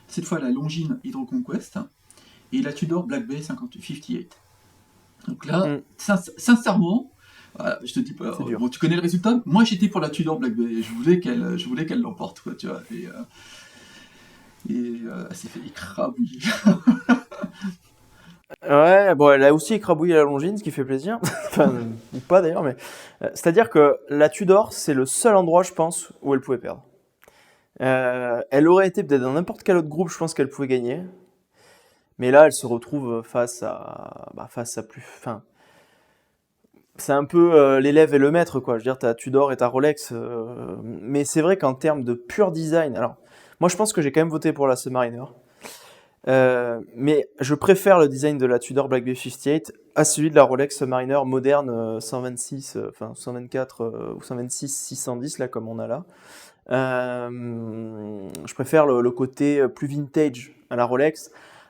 cette fois la Longines Hydro Conquest et la Tudor Black Bay 58. Donc là, Hmm, sincèrement, voilà, je te dis pas, c'est dur. bon, tu connais le résultat. Moi, j'étais pour la Tudor Black Bay. Je voulais qu'elle l'emporte, quoi, tu vois. Et elle s'est fait écrabouiller. Ouais, bon, elle a aussi écrabouillé la Longines, ce qui fait plaisir. Enfin, ou pas d'ailleurs, mais. C'est-à-dire que la Tudor, c'est le seul endroit, je pense, où elle pouvait perdre. Elle aurait été peut-être dans n'importe quel autre groupe, je pense qu'elle pouvait gagner. Mais là, elle se retrouve face à plus. Enfin, c'est un peu l'élève et le maître, quoi. Je veux dire, t'as Tudor et t'as Rolex. Mais c'est vrai qu'en termes de pur design, alors, moi, je pense que j'ai quand même voté pour la Submariner. Mais je préfère le design de la Tudor Black Bay 58 à celui de la Rolex Submariner moderne 126, enfin 124 ou 126 610 là comme on a là. Je préfère le côté plus vintage à la Rolex.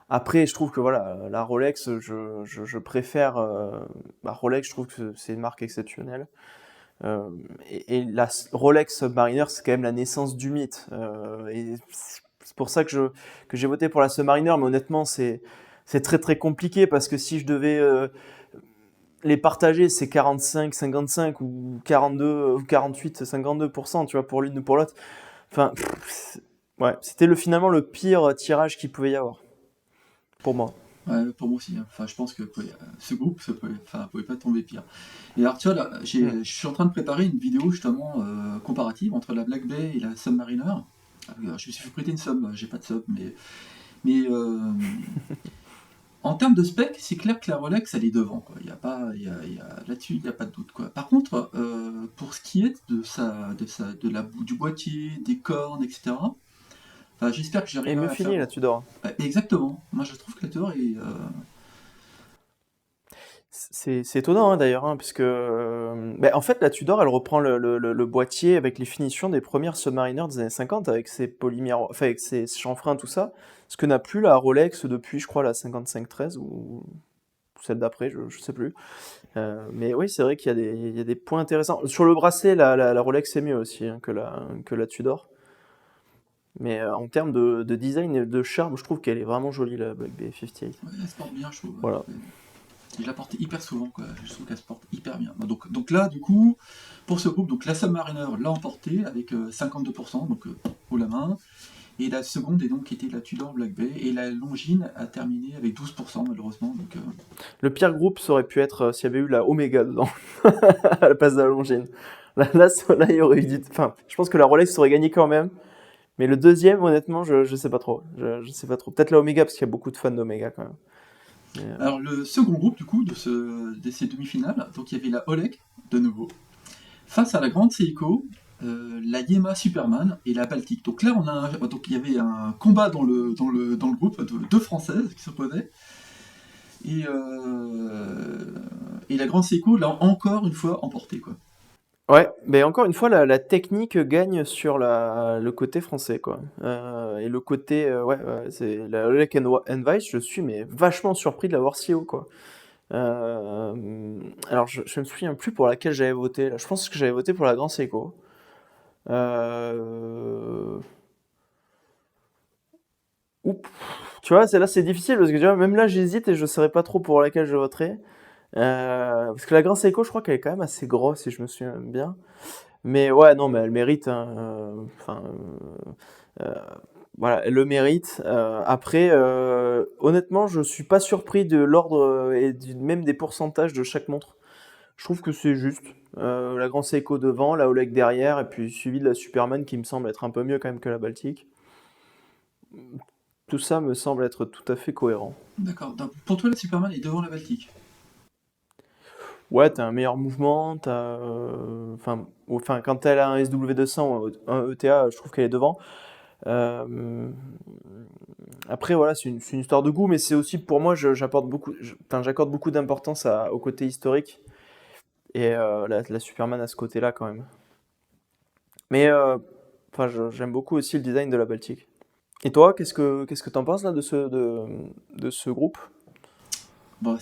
Après, je trouve que voilà, la Rolex, je préfère. Rolex, je trouve que c'est une marque exceptionnelle. Euh, et la Rolex Submariner, c'est quand même la naissance du mythe. Et c'est pour ça que j'ai voté pour la Submariner, mais honnêtement, c'est très très compliqué parce que si je devais les partager, c'est 45, 55 ou 42 ou 48, 52%, tu vois, pour l'une ou pour l'autre. Enfin, ouais, c'était finalement le pire tirage qu'il pouvait y avoir, pour moi. Ouais, pour moi aussi, hein. Enfin, je pense que ce groupe pouvait pas tomber pire. Et alors, tu vois, là, Hmm. je suis en train de préparer une vidéo justement comparative entre la Black Bay et la Submariner. Je me suis fait prêter une sub, j'ai pas de sub, mais en termes de spec, c'est clair que la Rolex elle est devant, quoi. Il y a pas, là-dessus, il n'y a pas de doute, quoi. Par contre, pour ce qui est du boîtier, des cornes, etc. Enfin, j'espère que Et j'arriverai mieux à faire. fini là, Tudor. Exactement. Moi, je trouve que la Tudor est. C'est étonnant hein, d'ailleurs, hein, puisque en fait la Tudor elle reprend le boîtier avec les finitions des premières Submariner des années 50 avec ses polymères, enfin avec ses chanfreins tout ça, ce que n'a plus la Rolex depuis je crois la 5513 ou celle d'après, je sais plus. Mais oui c'est vrai il y a des points intéressants. Sur le bracelet la Rolex est mieux aussi hein, que la Tudor. Mais en termes de design et de charme, je trouve qu'elle est vraiment jolie la Black Bay 58. Ouais, elle se porte bien, je trouve. Voilà. Ouais. Et je la porte hyper souvent, quoi. Je trouve qu'elle se porte hyper bien. Donc là, du coup, pour ce groupe, donc la Submariner l'a emporté avec 52%, donc haut la main. Et la seconde est donc était la Tudor Black Bay. Et la Longines a terminé avec 12%, malheureusement. Donc, Le pire groupe, ça aurait pu être s'il y avait eu la Omega dedans, à la place de la Longines. Là, il y aurait eu Enfin, je pense que la Rolex aurait gagné quand même. Mais le deuxième, honnêtement, je sais pas trop. Je sais pas trop. Peut-être la Omega, parce qu'il y a beaucoup de fans d'Omega quand même. Mais, alors, le second groupe, du coup, de ces demi-finales, donc il y avait la Oleg, de nouveau, face à la Grande Seiko, la Yema Superman et la Baltique. Donc là, donc il y avait un combat dans le groupe de deux Françaises qui s'opposaient. Et la Grande Seiko l'a encore une fois emporté, quoi. Ouais, mais encore une fois, la technique gagne sur le côté français, quoi. Et le côté, c'est la Olek Weiss, je suis mais vachement surpris de l'avoir si haut, quoi. Alors, je me souviens plus pour laquelle j'avais voté. Là. Je pense que j'avais voté pour la Grand Seiko. Euh... Oup. Tu vois, là c'est difficile parce que tu vois, même là j'hésite et je ne saurais pas trop pour laquelle je voterai. Parce que la Grand Seiko, je crois qu'elle est quand même assez grosse si je me souviens bien. Mais ouais, non, mais elle mérite. Hein, euh, voilà, elle le mérite. Après, honnêtement, je suis pas surpris de l'ordre et même des pourcentages de chaque montre. Je trouve que c'est juste. La Grand Seiko devant, la Oleg derrière, et puis suivi de la Superman qui me semble être un peu mieux quand même que la Baltique. Tout ça me semble être tout à fait cohérent. D'accord. Donc, pour toi, la Superman est devant la Baltique. Ouais, t'as un meilleur mouvement, quand elle a un SW200 ou un ETA, je trouve qu'elle est devant. Euh, Après, voilà, c'est une histoire de goût, mais c'est aussi pour moi, j'accorde beaucoup d'importance au côté historique et la Superman à ce côté-là quand même. Mais j'aime beaucoup aussi le design de la Baltique. Et toi, qu'est-ce que t'en penses là de ce groupe? Bon,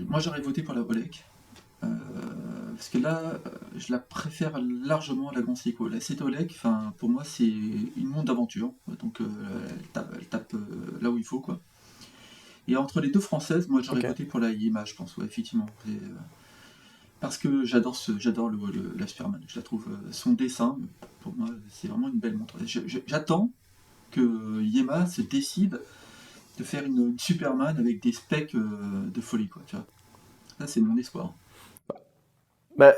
moi, j'aurais voté pour la Oleg. Euh, Parce que là, je la préfère largement à la Grand Seiko. La Oleg, enfin, pour moi, c'est une monde d'aventure. Donc, elle tape là où il faut, quoi. Et entre les deux françaises, moi, j'aurais Ok. voté pour la Yema, je pense, ouais, effectivement. Parce que j'adore la Superman. Je la trouve, son dessin, pour moi, c'est vraiment une belle montre. J'attends que Yema se décide de faire une Superman avec des specs de folie, quoi, tu vois. Ça, c'est mon espoir. Bah,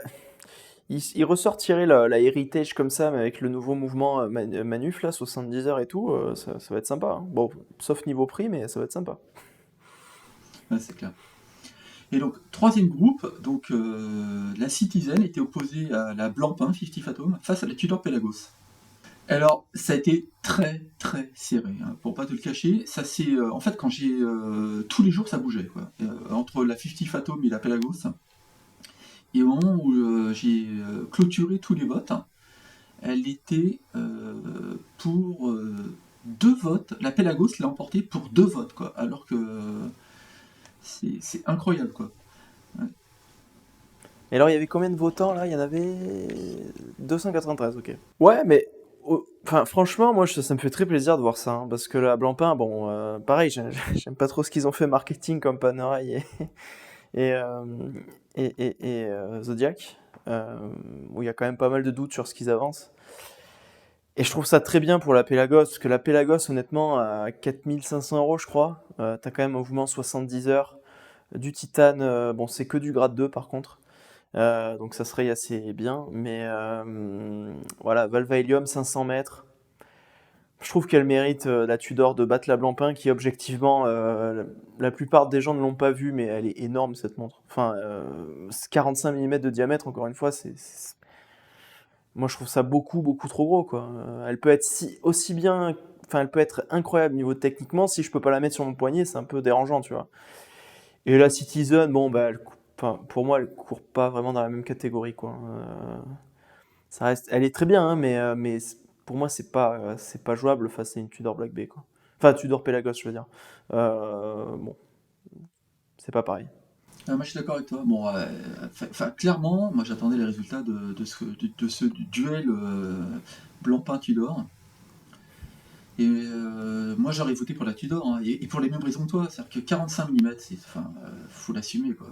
il ressortirait la Heritage comme ça, mais avec le nouveau mouvement Manuf, là, 70 heures et tout, ça va être sympa, hein. Bon, sauf niveau prix, mais ça va être sympa. Ouais, c'est clair. Et donc, troisième groupe, donc la Citizen était opposée à la Blancpain, 50 Fathom, face à la Tudor Pelagos. Alors, ça a été très très serré, hein, pour pas te le cacher. Ça c'est en fait quand j'ai tous les jours ça bougeait quoi. Entre la 50 Fathom et la Pelagos. Et au moment où j'ai clôturé tous les votes, elle était pour deux votes. La Pelagos l'a emporté pour deux votes quoi. Alors que c'est incroyable quoi. Ouais. Et alors, il y avait combien de votants là? Il y en avait 293, ok. Ouais, mais enfin, franchement, moi, ça me fait très plaisir de voir ça, hein, parce que la Blancpain, bon, pareil, j'aime pas trop ce qu'ils ont fait marketing comme Panerai et, euh, Zodiac, où il y a quand même pas mal de doutes sur ce qu'ils avancent. Et je trouve ça très bien pour la Pelagos, parce que la Pelagos, honnêtement, à 4 500 €, je crois, t'as quand même un mouvement 70 heures, du titane, bon, c'est que du grade 2 par contre. Donc ça serait assez bien, mais voilà, Valva Helium 500 mètres. Je trouve qu'elle mérite la Tudor de battre la Blancpain, qui objectivement, la plupart des gens ne l'ont pas vue, mais elle est énorme cette montre. Enfin, 45 mm de diamètre, encore une fois, moi je trouve ça beaucoup, beaucoup trop gros, quoi. Elle peut être aussi bien, enfin, elle peut être incroyable niveau techniquement. Si je peux pas la mettre sur mon poignet, c'est un peu dérangeant, tu vois. Et la Citizen, bon, bah, enfin, pour moi, elle court pas vraiment dans la même catégorie, quoi. Ça reste, elle est très bien, hein, mais pour moi, c'est pas jouable face à une Tudor Black Bay, quoi. Enfin, Tudor Pelagos, je veux dire. Bon, c'est pas pareil. Moi je suis d'accord avec toi. Bon, clairement, moi j'attendais les résultats de ce duel Blancpain Tudor. Et moi j'aurais voté pour la Tudor, hein, et pour les mêmes raisons que toi, c'est-à-dire que 45 mm, faut l'assumer quoi.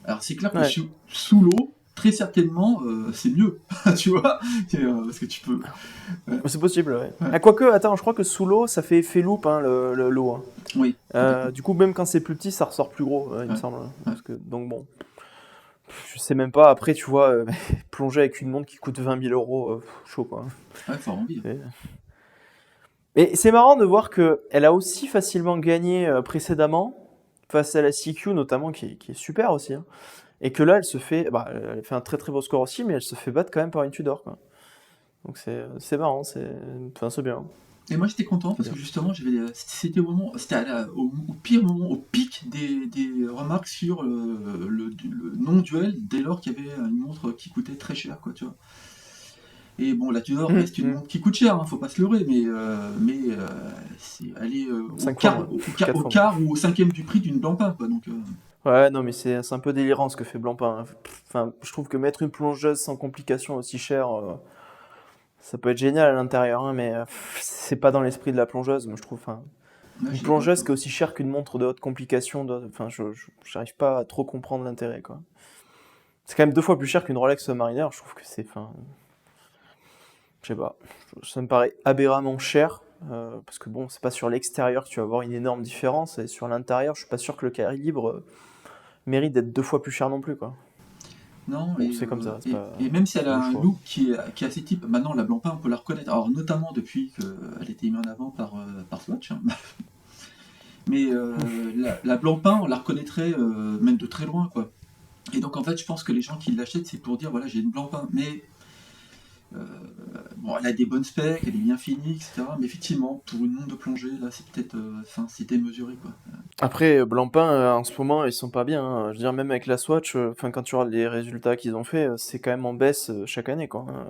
Alors c'est clair que Ouais. sous l'eau, très certainement, c'est mieux, tu vois, parce que tu peux. Ouais. C'est possible, ouais. Ouais. Ah, quoique, attends, je crois que sous l'eau, ça fait effet loupe, hein, l'eau, hein. Oui, complètement. Du coup, même quand c'est plus petit, ça ressort plus gros, il me Ouais. semble. Ouais. Donc bon, je sais même pas. Après, tu vois, plonger avec une montre qui coûte 20 000 €, chaud, quoi. Ouais, faut avoir envie. C'est- Mais c'est marrant de voir que elle a aussi facilement gagné précédemment face à la CQ notamment, qui est super aussi, hein. Et que là, bah, elle fait un très très beau score aussi, mais elle se fait battre quand même par une Tudor, quoi. Donc c'est marrant, enfin, c'est bien. Et moi j'étais content C'est parce que bien. justement c'était au moment, c'était au pire moment, au pic des remarques sur le non-duel dès lors qu'il y avait une montre qui coûtait très cher quoi tu vois. Et bon la Tudor reste une Mmh. montre qui coûte cher, hein, faut pas se leurrer, elle est au 5 fois quart, moins, 4 au fois moins. quart ou au cinquième du prix d'une Blancpain quoi donc. Ouais, non, mais c'est un peu délirant ce que fait Blancpain, hein. Enfin, je trouve que mettre une plongeuse sans complications aussi chère, ça peut être génial à l'intérieur, hein, mais c'est pas dans l'esprit de la plongeuse, moi je trouve. Enfin, Ouais, je une suis d'accord avec plongeuse toi. qui est aussi chère qu'une montre de haute complication, enfin, j'arrive pas à trop comprendre l'intérêt, quoi. C'est quand même 2 fois plus cher qu'une Rolex Submariner, je trouve que enfin, je sais pas, ça me paraît aberramment cher, parce que bon, c'est pas sur l'extérieur que tu vas avoir une énorme différence, et sur l'intérieur, je suis pas sûr que le calibre mérite d'être 2 fois plus cher non plus, quoi. Non, Bon, c'est comme ça, et même si elle c'est a mon un choix. look qui est assez type, maintenant la Blancpain on peut la reconnaître, alors notamment depuis qu'elle était mise en avant par Swatch, hein. Mais la Blancpain on la reconnaîtrait même de très loin quoi. Et donc en fait je pense que les gens qui l'achètent c'est pour dire voilà j'ai une Blancpain, mais euh, bon elle a des bonnes specs, elle est bien finie, etc. Mais effectivement pour une montre de plongée là c'est peut-être, c'est démesuré quoi. Après, Blancpain, en ce moment, ils sont pas bien, hein. Je veux dire, même avec la Swatch, enfin, quand tu regardes les résultats qu'ils ont fait, c'est quand même en baisse chaque année, quoi, hein.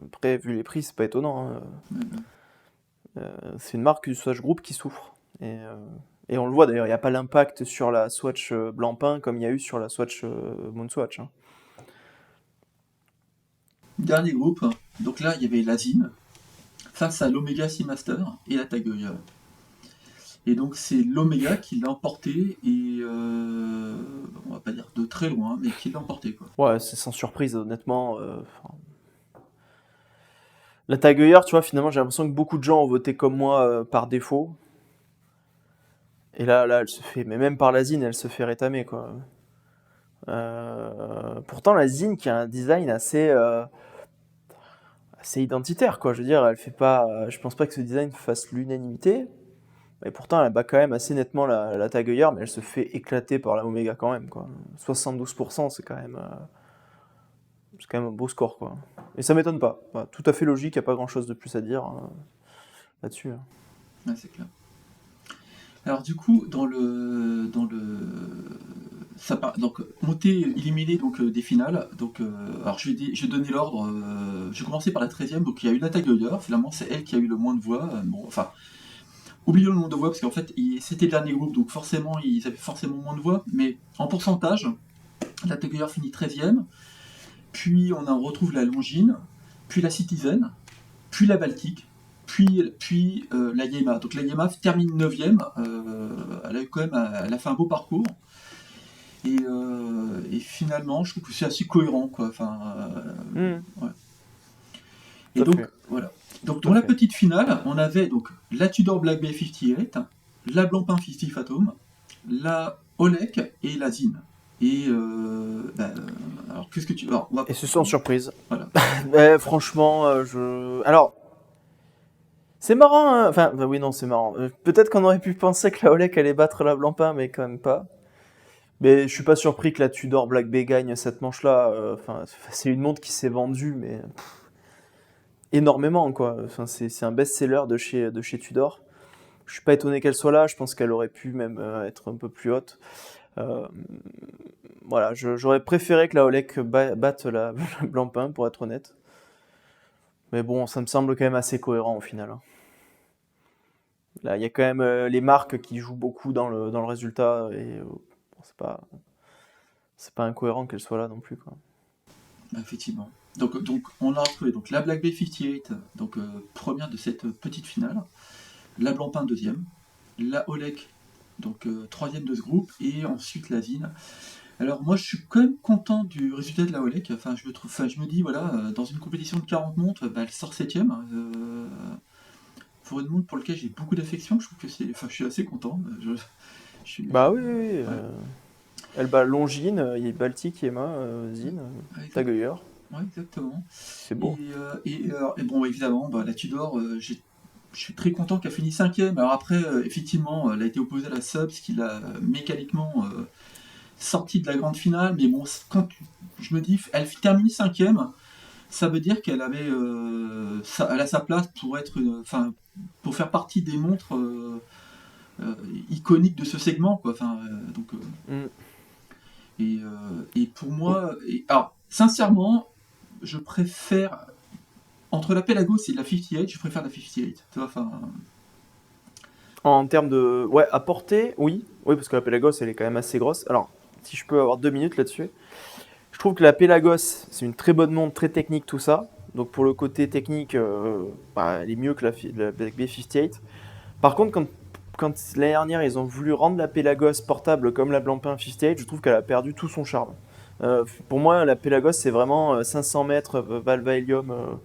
Après, vu les prix, c'est pas étonnant, hein. C'est une marque du Swatch Group qui souffre. Et on le voit d'ailleurs, il n'y a pas l'impact sur la Swatch Blancpain comme il y a eu sur la Swatch Moonswatch, hein. Dernier groupe, donc là il y avait l'Azim face à l'Omega Seamaster et la Tagueil. Et donc c'est l'Omega qui l'a emporté, et on va pas dire de très loin, mais qui l'a emporté quoi. Ouais, c'est sans surprise, honnêtement. La Tagueilleur, tu vois, finalement, j'ai l'impression que beaucoup de gens ont voté comme moi par défaut. Et là, elle se fait, mais même par la Zine, elle se fait rétamer, quoi. Pourtant, la Zine qui a un design assez identitaire, quoi. Je veux dire, elle fait pas, je pense pas que ce design fasse l'unanimité. Et pourtant, elle bat quand même assez nettement la Tagueilleur, mais elle se fait éclater par la Omega quand même, quoi. 72%, c'est quand même un beau score, quoi. Et ça m'étonne pas. Bah, tout à fait logique, y a pas grand chose de plus à dire là-dessus. Ouais, c'est clair. Alors du coup, donc monter, éliminer donc des finales. Donc alors je vais donner l'ordre. Je vais commencer par la 13e. Donc il y a eu la Tagueilleur. Finalement, c'est elle qui a eu le moins de voix. Bon, enfin, oublions le nombre de voix parce qu'en fait, c'était le dernier groupe, donc forcément, ils avaient forcément moins de voix. Mais en pourcentage, la Tagueilleur finit 13e. Puis on retrouve la Longines, puis la Citizen, puis la Baltique, puis la Yema. Donc la Yema termine 9e. Elle a eu quand même, elle a fait un beau parcours. Et finalement, je trouve que c'est assez cohérent, quoi. Enfin, ouais. Tout Et à donc, fait, voilà. Donc, tout dans à la fait. petite finale, on avait donc la Tudor Black Bay 58, la Blancpain 50 Fathom, la Olek et la Zine. Et alors, qu'est-ce que tu. Alors, Et ce sont surprises. voilà. Franchement, Alors, c'est marrant, hein. Enfin, bah oui, non, c'est marrant. Peut-être qu'on aurait pu penser que la Olek allait battre la Blancpain, mais quand même pas. Mais je suis pas surpris que la Tudor Black Bay gagne cette manche-là. Enfin, c'est une montre qui s'est vendue, mais énormément, quoi. Enfin, c'est un best-seller de chez Tudor. Je suis pas étonné qu'elle soit là. Je pense qu'elle aurait pu même être un peu plus haute. Euh, voilà, j'aurais préféré que la Olek batte la Blancpain, pour être honnête. Mais bon, ça me semble quand même assez cohérent au final, hein. Là, il y a quand même les marques qui jouent beaucoup dans le résultat et bon, c'est pas incohérent qu'elle soit là non plus, quoi. Effectivement. Donc, on a retrouvé donc, la Black Bay 58, donc première de cette petite finale, la Blancpain deuxième, la Olek, donc troisième de ce groupe, et ensuite la Zine. Alors moi je suis quand même content du résultat de la Olek. Enfin je me dis voilà, dans une compétition de 40 montres, elle sort 7ème. Pour une montre pour laquelle j'ai beaucoup d'affection, je trouve que c'est. Enfin je suis assez content. Je suis. Bah oui, oui, oui, Ouais, elle bat Longines, Baltique, Yema, Zine, ouais, Tagueilleur. ouais, exactement. C'est Et, beau. et bon évidemment, la Tudor, je suis très content qu'elle finisse 5ème. Alors après, effectivement, elle a été opposée à la Sub, ce qui l'a mécaniquement sortie de la grande finale. Mais bon, je me dis, elle termine 5ème. Ça veut dire qu'elle avait, elle a sa place pour être, enfin, pour faire partie des montres iconiques de ce segment, quoi. Enfin, donc, Mm. et pour moi, alors sincèrement, je préfère entre la Pelagos et la 58, je préfère la 58. Tu vois, enfin, En termes de. Ouais, à portée, oui. Oui, parce que la Pelagos, elle est quand même assez grosse. Alors, si je peux avoir 2 minutes là-dessus. Je trouve que la Pelagos, c'est une très bonne montre, très technique, tout ça. Donc pour le côté technique, elle est mieux que la Black Bay 58. Par contre, quand l'année dernière, ils ont voulu rendre la Pelagos portable comme la Blancpain 58, je trouve qu'elle a perdu tout son charme. Pour moi, la Pelagos, c'est vraiment 500 mètres, Valva Helium.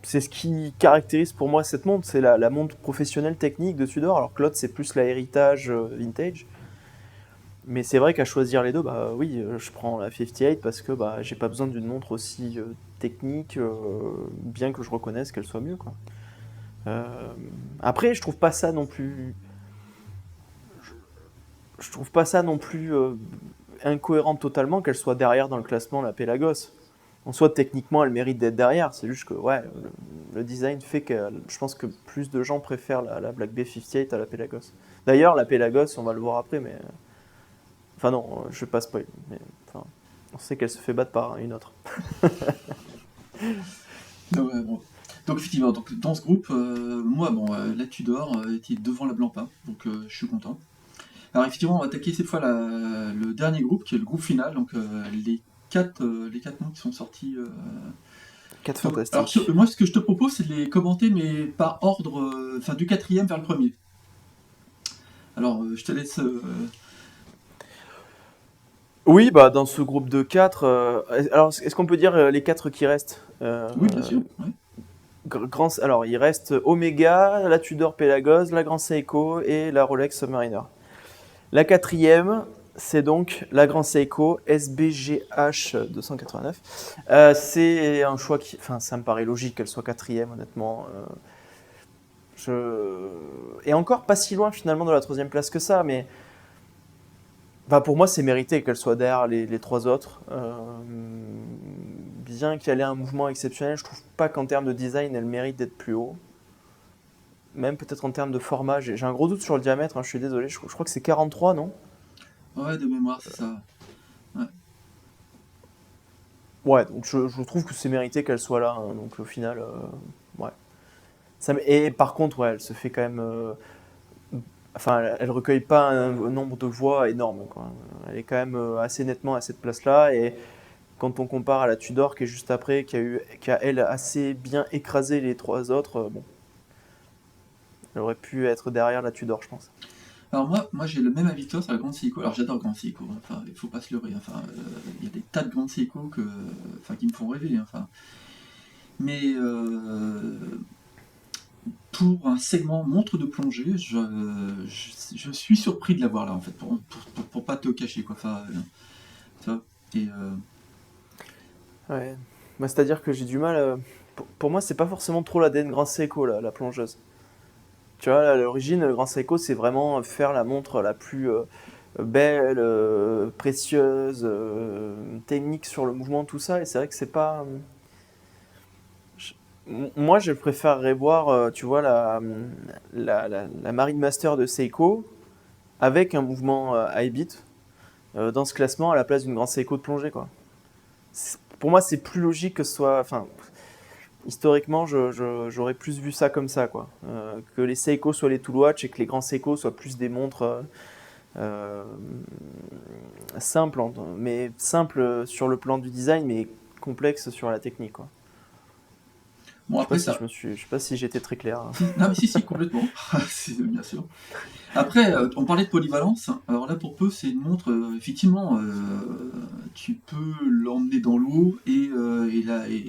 C'est ce qui caractérise pour moi cette montre. C'est la montre professionnelle technique de Tudor, alors que l'autre, c'est plus la héritage vintage. Mais c'est vrai qu'à choisir les deux, bah oui, je prends la 58 parce que bah, j'ai pas besoin d'une montre aussi technique, bien que je reconnaisse qu'elle soit mieux, quoi. Euh, Après, je trouve pas ça non plus. Je trouve pas ça non plus incohérent totalement qu'elle soit derrière dans le classement, la Pelagos. En soi, techniquement, elle mérite d'être derrière. C'est juste que ouais, le design fait que je pense que plus de gens préfèrent la Black Bay 58 à la Pelagos. D'ailleurs, la Pelagos, on va le voir après, mais enfin non, je vais pas spoil. Mais enfin, on sait qu'elle se fait battre par une autre. bon. Donc effectivement, donc, dans ce groupe, moi, bon, la Tudor était devant la Blancpain, donc je suis content. Alors effectivement, on va attaquer cette fois le dernier groupe, qui est le groupe final, donc les quatre noms qui sont sortis. 4 Alors fantastiques. moi, ce que je te propose, c'est de les commenter, mais par ordre, enfin du quatrième vers le premier. Alors je te laisse. Oui, bah dans ce groupe de 4, alors est-ce qu'on peut dire les 4 qui restent? Oui, bien sûr. Ouais. Alors, il reste Omega, la Tudor Pelagos, la Grand Seiko et la Rolex Submariner. La quatrième, c'est donc la Grand Seiko SBGH 289. C'est un choix qui, enfin, ça me paraît logique qu'elle soit quatrième, honnêtement. Et encore pas si loin finalement de la troisième place que ça, mais enfin, pour moi, c'est mérité qu'elle soit derrière les trois autres. Bien qu'elle ait un mouvement exceptionnel, je trouve pas qu'en termes de design, elle mérite d'être plus haut. Même peut-être en termes de format, j'ai un gros doute sur le diamètre, hein, je suis désolé, je crois que c'est 43, non? Ouais, de mémoire, c'est ça. Ouais. Ouais, donc je trouve que c'est mérité qu'elle soit là, hein, donc au final, ouais. Et par contre, ouais, elle se fait quand même. Enfin, elle recueille pas un nombre de voix énorme, quoi. Elle est quand même assez nettement à cette place-là, et quand on compare à la Tudor qui est juste après, qui a elle assez bien écrasé les trois autres, bon, elle aurait pu être derrière la Tudor, je pense. Alors moi j'ai le même avis que toi sur la grande Seiko. Alors j'adore grande Seiko, hein. Enfin il faut pas se leurrer. Enfin il y a des tas de grandes Seiko qui me font rêver. Enfin, mais pour un segment montre de plongée, je suis surpris de l'avoir là en fait, pour pas te cacher quoi. Enfin, tu vois. Et Ouais. Moi, c'est-à-dire que j'ai du mal. Pour moi, c'est pas forcément trop l'ADN Grand Seiko, la plongeuse. Tu vois, à l'origine, le Grand Seiko, c'est vraiment faire la montre la plus belle, précieuse, technique sur le mouvement, tout ça. Et c'est vrai que c'est pas. je- Moi, je préférerais voir, tu vois, la Marine Master de Seiko avec un mouvement high beat dans ce classement à la place d'une Grand Seiko de plongée, quoi. Pour moi, c'est plus logique que ce soit. Enfin, historiquement, j'aurais plus vu ça comme ça, quoi. Que les Seiko soient les Tool Watch et que les grands Seiko soient plus des montres euh, simples, mais simples sur le plan du design, mais complexes sur la technique, quoi. bon après ça, Je sais pas si j'étais très clair, hein. non mais si complètement, bien sûr. Après, on parlait de polyvalence. Alors là, pour peu, c'est une montre, effectivement, tu peux l'emmener dans l'eau et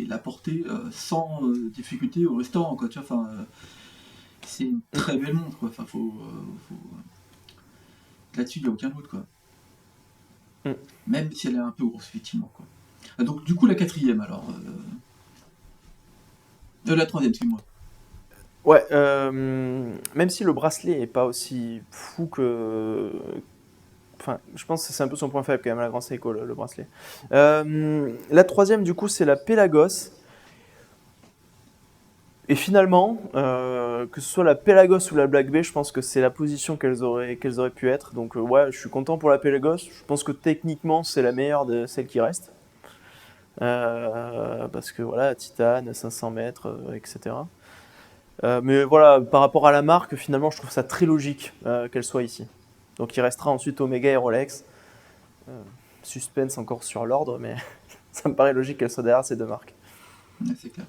la porter sans difficulté au restaurant, quoi. Tu vois, enfin, c'est une Mm. très belle montre, quoi. Enfin, là-dessus, il n'y a aucun doute, quoi. Mm. Même si elle est un peu grosse, effectivement, quoi. Donc, du coup, la quatrième, alors. La troisième, excuse-moi. Ouais, même si le bracelet est pas aussi fou que. Enfin, je pense que c'est un peu son point faible quand même, la Grand Seiko, le bracelet. La troisième, du coup, c'est la Pelagos. Et finalement, que ce soit la Pelagos ou la Black Bay, je pense que c'est la position qu'elles auraient pu être. Donc ouais, je suis content pour la Pelagos. Je pense que techniquement, c'est la meilleure de celles qui restent. Parce que voilà, Titane, 500 mètres, etc. Mais voilà, par rapport à la marque, finalement, je trouve ça très logique qu'elle soit ici. Donc il restera ensuite Omega et Rolex. Suspense encore sur l'ordre, mais ça me paraît logique qu'elle soit derrière ces deux marques. Ouais, c'est clair.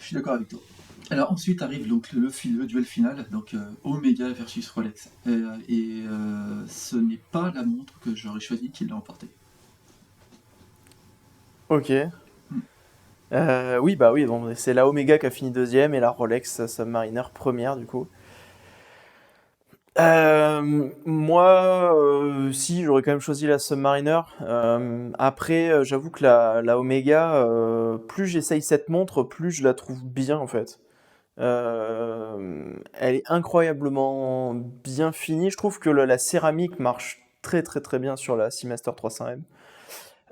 Je suis d'accord avec toi. Alors ensuite arrive donc le duel final, donc Omega versus Rolex. Ce n'est pas la montre que j'aurais choisi qui l'a emporté. Ok. Hmm. Oui, bah oui, bon, c'est la Omega qui a fini deuxième et la Rolex Submariner première du coup. Moi, si, j'aurais quand même choisi la Submariner. Après, j'avoue que la Omega, plus j'essaye cette montre, plus je la trouve bien en fait. Elle est incroyablement bien finie. Je trouve que la céramique marche très très très bien sur la Seamaster 300M.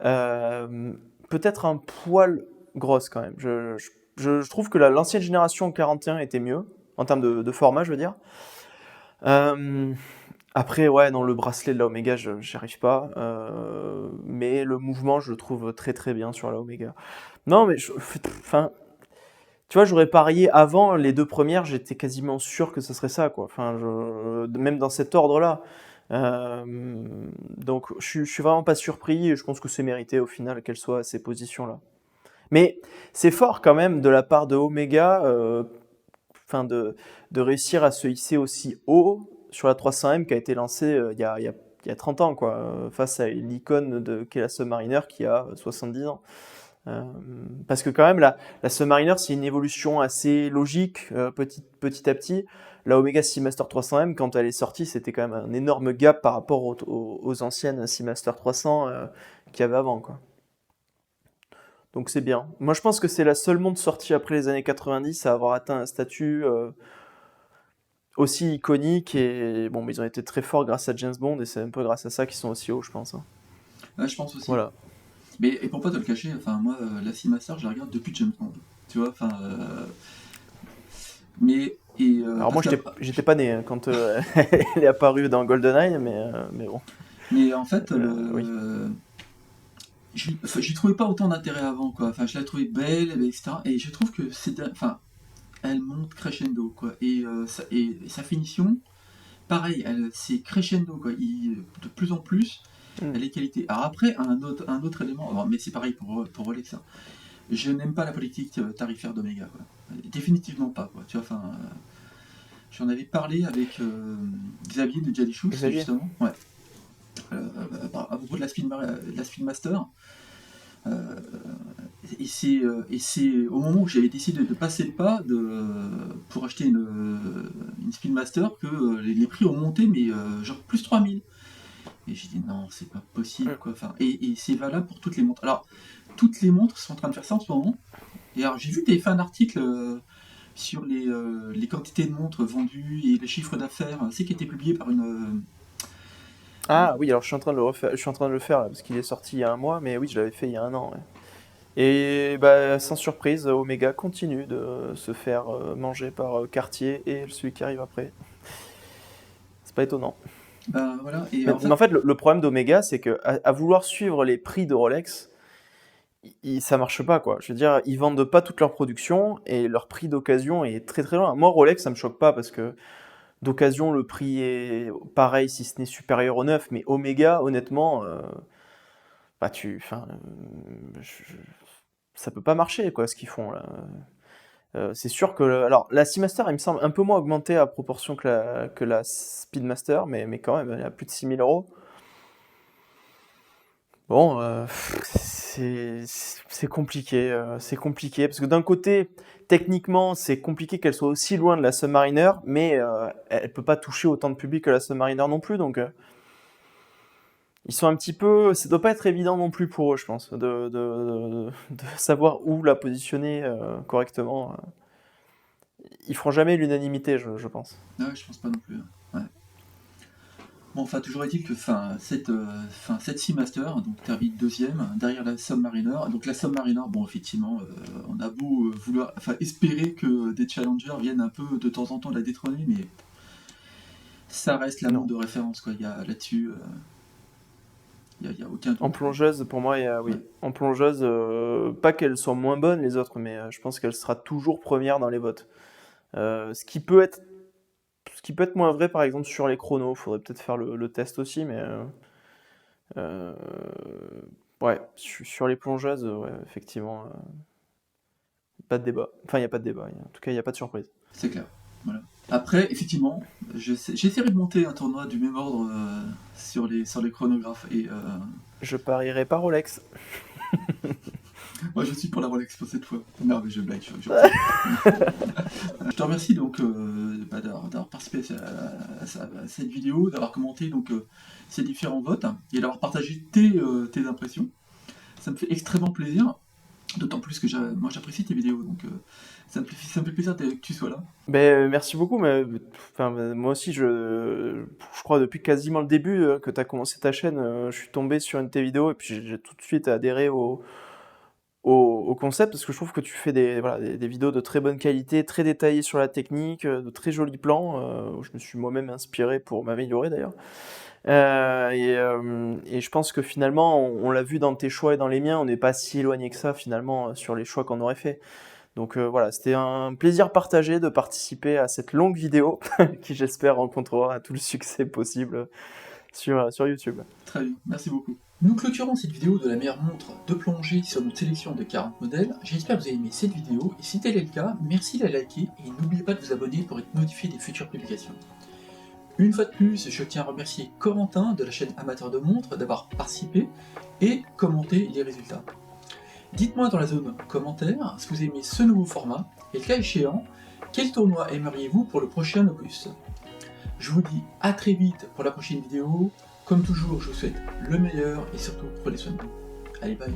Euh, Peut-être un poil grosse quand même. Je trouve que l'ancienne génération 41 était mieux, en termes de format, je veux dire. Euh, Après, ouais, non, le bracelet de la Omega, j'y arrive pas. Mais le mouvement, je le trouve très très bien sur la Omega. Non, mais enfin, tu vois, j'aurais parié avant les deux premières, j'étais quasiment sûr que ce serait ça, quoi. Enfin, même dans cet ordre-là. Euh, donc, je suis vraiment pas surpris et je pense que c'est mérité au final qu'elle soit à ces positions-là. Mais c'est fort quand même de la part de Omega, enfin de réussir à se hisser aussi haut sur la 300M qui a été lancée il y a 30 ans, quoi, face à l'icône qu'est la Submariner qui a 70 ans. Euh, Parce que quand même, la Submariner, c'est une évolution assez logique, petit à petit. La Omega Seamaster 300M, quand elle est sortie, c'était quand même un énorme gap par rapport aux anciennes Seamaster 300 qu'il y avait avant, quoi. Donc c'est bien. Moi, je pense que c'est la seule montre sortie après les années 90 à avoir atteint un statut aussi iconique. Et bon, mais ils ont été très forts grâce à James Bond, et c'est un peu grâce à ça qu'ils sont aussi hauts, je pense, hein. Ouais, je pense aussi. Voilà. Mais et pour pas te le cacher, enfin moi la Seamaster je la regarde depuis James Bond. Tu vois, enfin mais Alors moi, parce que j'étais pas né hein, quand elle est apparue dans GoldenEye, mais bon. mais en fait Oui. j'y trouvais pas autant d'intérêt avant quoi. Enfin je la trouvais belle etc. Et je trouve que c'est enfin elle monte crescendo quoi. Et sa finition pareil, c'est crescendo quoi. De plus en plus Mm. elle est qualité. Alors après un autre élément, alors, mais c'est pareil pour Rolex. Hein. Je n'aime pas la politique tarifaire d'Omega quoi. Définitivement pas quoi. Tu vois, enfin j'en avais parlé avec Xavier de Jalichou, Xavier. justement, ouais. À propos de la Speedmaster. Euh, et c'est au moment où j'avais décidé de passer le pas pour acheter une Speedmaster que les prix ont monté, mais genre plus 3000. Et j'ai dit non, c'est pas possible Mm. quoi. Enfin, et c'est valable pour toutes les montres. Alors, toutes les montres sont en train de faire ça en ce moment. Et alors, j'ai vu que tu avais fait un article sur les quantités de montres vendues et les chiffres d'affaires, c'est qui a été publié par une. Ah oui, alors je suis en train de le refaire, je suis en train de le faire là, parce qu'il est sorti il y a un mois, mais oui, je l'avais fait il y a un an, ouais. Et bah, sans surprise, Omega continue de se faire manger par Cartier et celui qui arrive après. C'est pas étonnant. Bah voilà, et en Mais fait, en fait, le problème d'Omega, c'est que à vouloir suivre les prix de Rolex, ça marche pas, quoi. Je veux dire, ils vendent pas toute leur production et leur prix d'occasion est très très loin. Moi, Rolex, ça me choque pas parce que d'occasion, le prix est pareil, si ce n'est supérieur au neuf. Mais Omega, honnêtement, bah enfin, ça peut pas marcher, quoi, ce qu'ils font là. C'est sûr que, alors, la Seamaster, il me semble un peu moins augmentée à proportion que la Speedmaster, mais quand même, elle est à plus de 6 000 euros. Bon, c'est compliqué, parce que d'un côté, techniquement, c'est compliqué qu'elle soit aussi loin de la Submariner, mais elle peut pas toucher autant de public que la Submariner non plus, donc ils sont un petit peu, ça doit pas être évident non plus pour eux, je pense, de savoir où la positionner correctement. Ils feront jamais l'unanimité, je pense. ouais, je pense pas non plus. Hein. Ouais. Bon, enfin, toujours est-il que cette Seamaster, donc termine deuxième, derrière la Submariner. Donc la Submariner, bon, effectivement, on a beau vouloir, enfin, espérer que des challengers viennent un peu de temps en temps la détrôner, mais ça reste la montre Non. de référence, quoi. Il y a là-dessus, y a aucun En doute, quoi. plongeuse, pour moi, Ouais. oui. En plongeuse, pas qu'elles soient moins bonnes les autres, mais je pense qu'elle sera toujours première dans les votes. Ce qui peut être moins vrai, par exemple, sur les chronos. Faudrait peut-être faire le test aussi, mais euh, ouais, sur les plongeuses, ouais, effectivement, pas de débat. Enfin, il n'y a pas de débat. En tout cas, il n'y a pas de surprise. C'est clair. Voilà. Après, effectivement, j'essaierai de monter un tournoi du même ordre sur les chronographes. Je parierais pas Rolex. Moi, je suis pour la Rolex pour cette fois. Non, mais je blague, je je te remercie donc d'avoir participé à cette vidéo, d'avoir commenté donc ces différents votes et d'avoir partagé tes impressions. Ça me fait extrêmement plaisir, d'autant plus que moi j'apprécie tes vidéos, donc ça me fait plaisir que tu sois là. Ben, merci beaucoup, mais enfin, moi aussi, je crois depuis quasiment le début que tu as commencé ta chaîne, je suis tombé sur une de tes vidéos et puis j'ai tout de suite adhéré au concept parce que je trouve que tu fais voilà, des vidéos de très bonne qualité, très détaillées sur la technique, de très jolis plans, où je me suis moi-même inspiré pour m'améliorer d'ailleurs. Et je pense que finalement, on l'a vu dans tes choix et dans les miens, on n'est pas si éloigné que ça finalement sur les choix qu'on aurait fait. Donc voilà, c'était un plaisir partagé de participer à cette longue vidéo qui j'espère rencontrera tout le succès possible sur YouTube. Très bien, merci beaucoup. Nous clôturons cette vidéo de la meilleure montre de plongée sur notre sélection de 40 modèles. J'espère que vous avez aimé cette vidéo, et si tel est le cas, merci de la liker, et n'oubliez pas de vous abonner pour être notifié des futures publications. Une fois de plus, je tiens à remercier Corentin de la chaîne Amateur de Montres d'avoir participé et commenté les résultats. Dites-moi dans la zone commentaires si vous aimez ce nouveau format, et le cas échéant, quel tournoi aimeriez-vous pour le prochain opus? Je vous dis à très vite pour la prochaine vidéo. Comme toujours, je vous souhaite le meilleur et surtout prenez soin de vous. Allez, bye.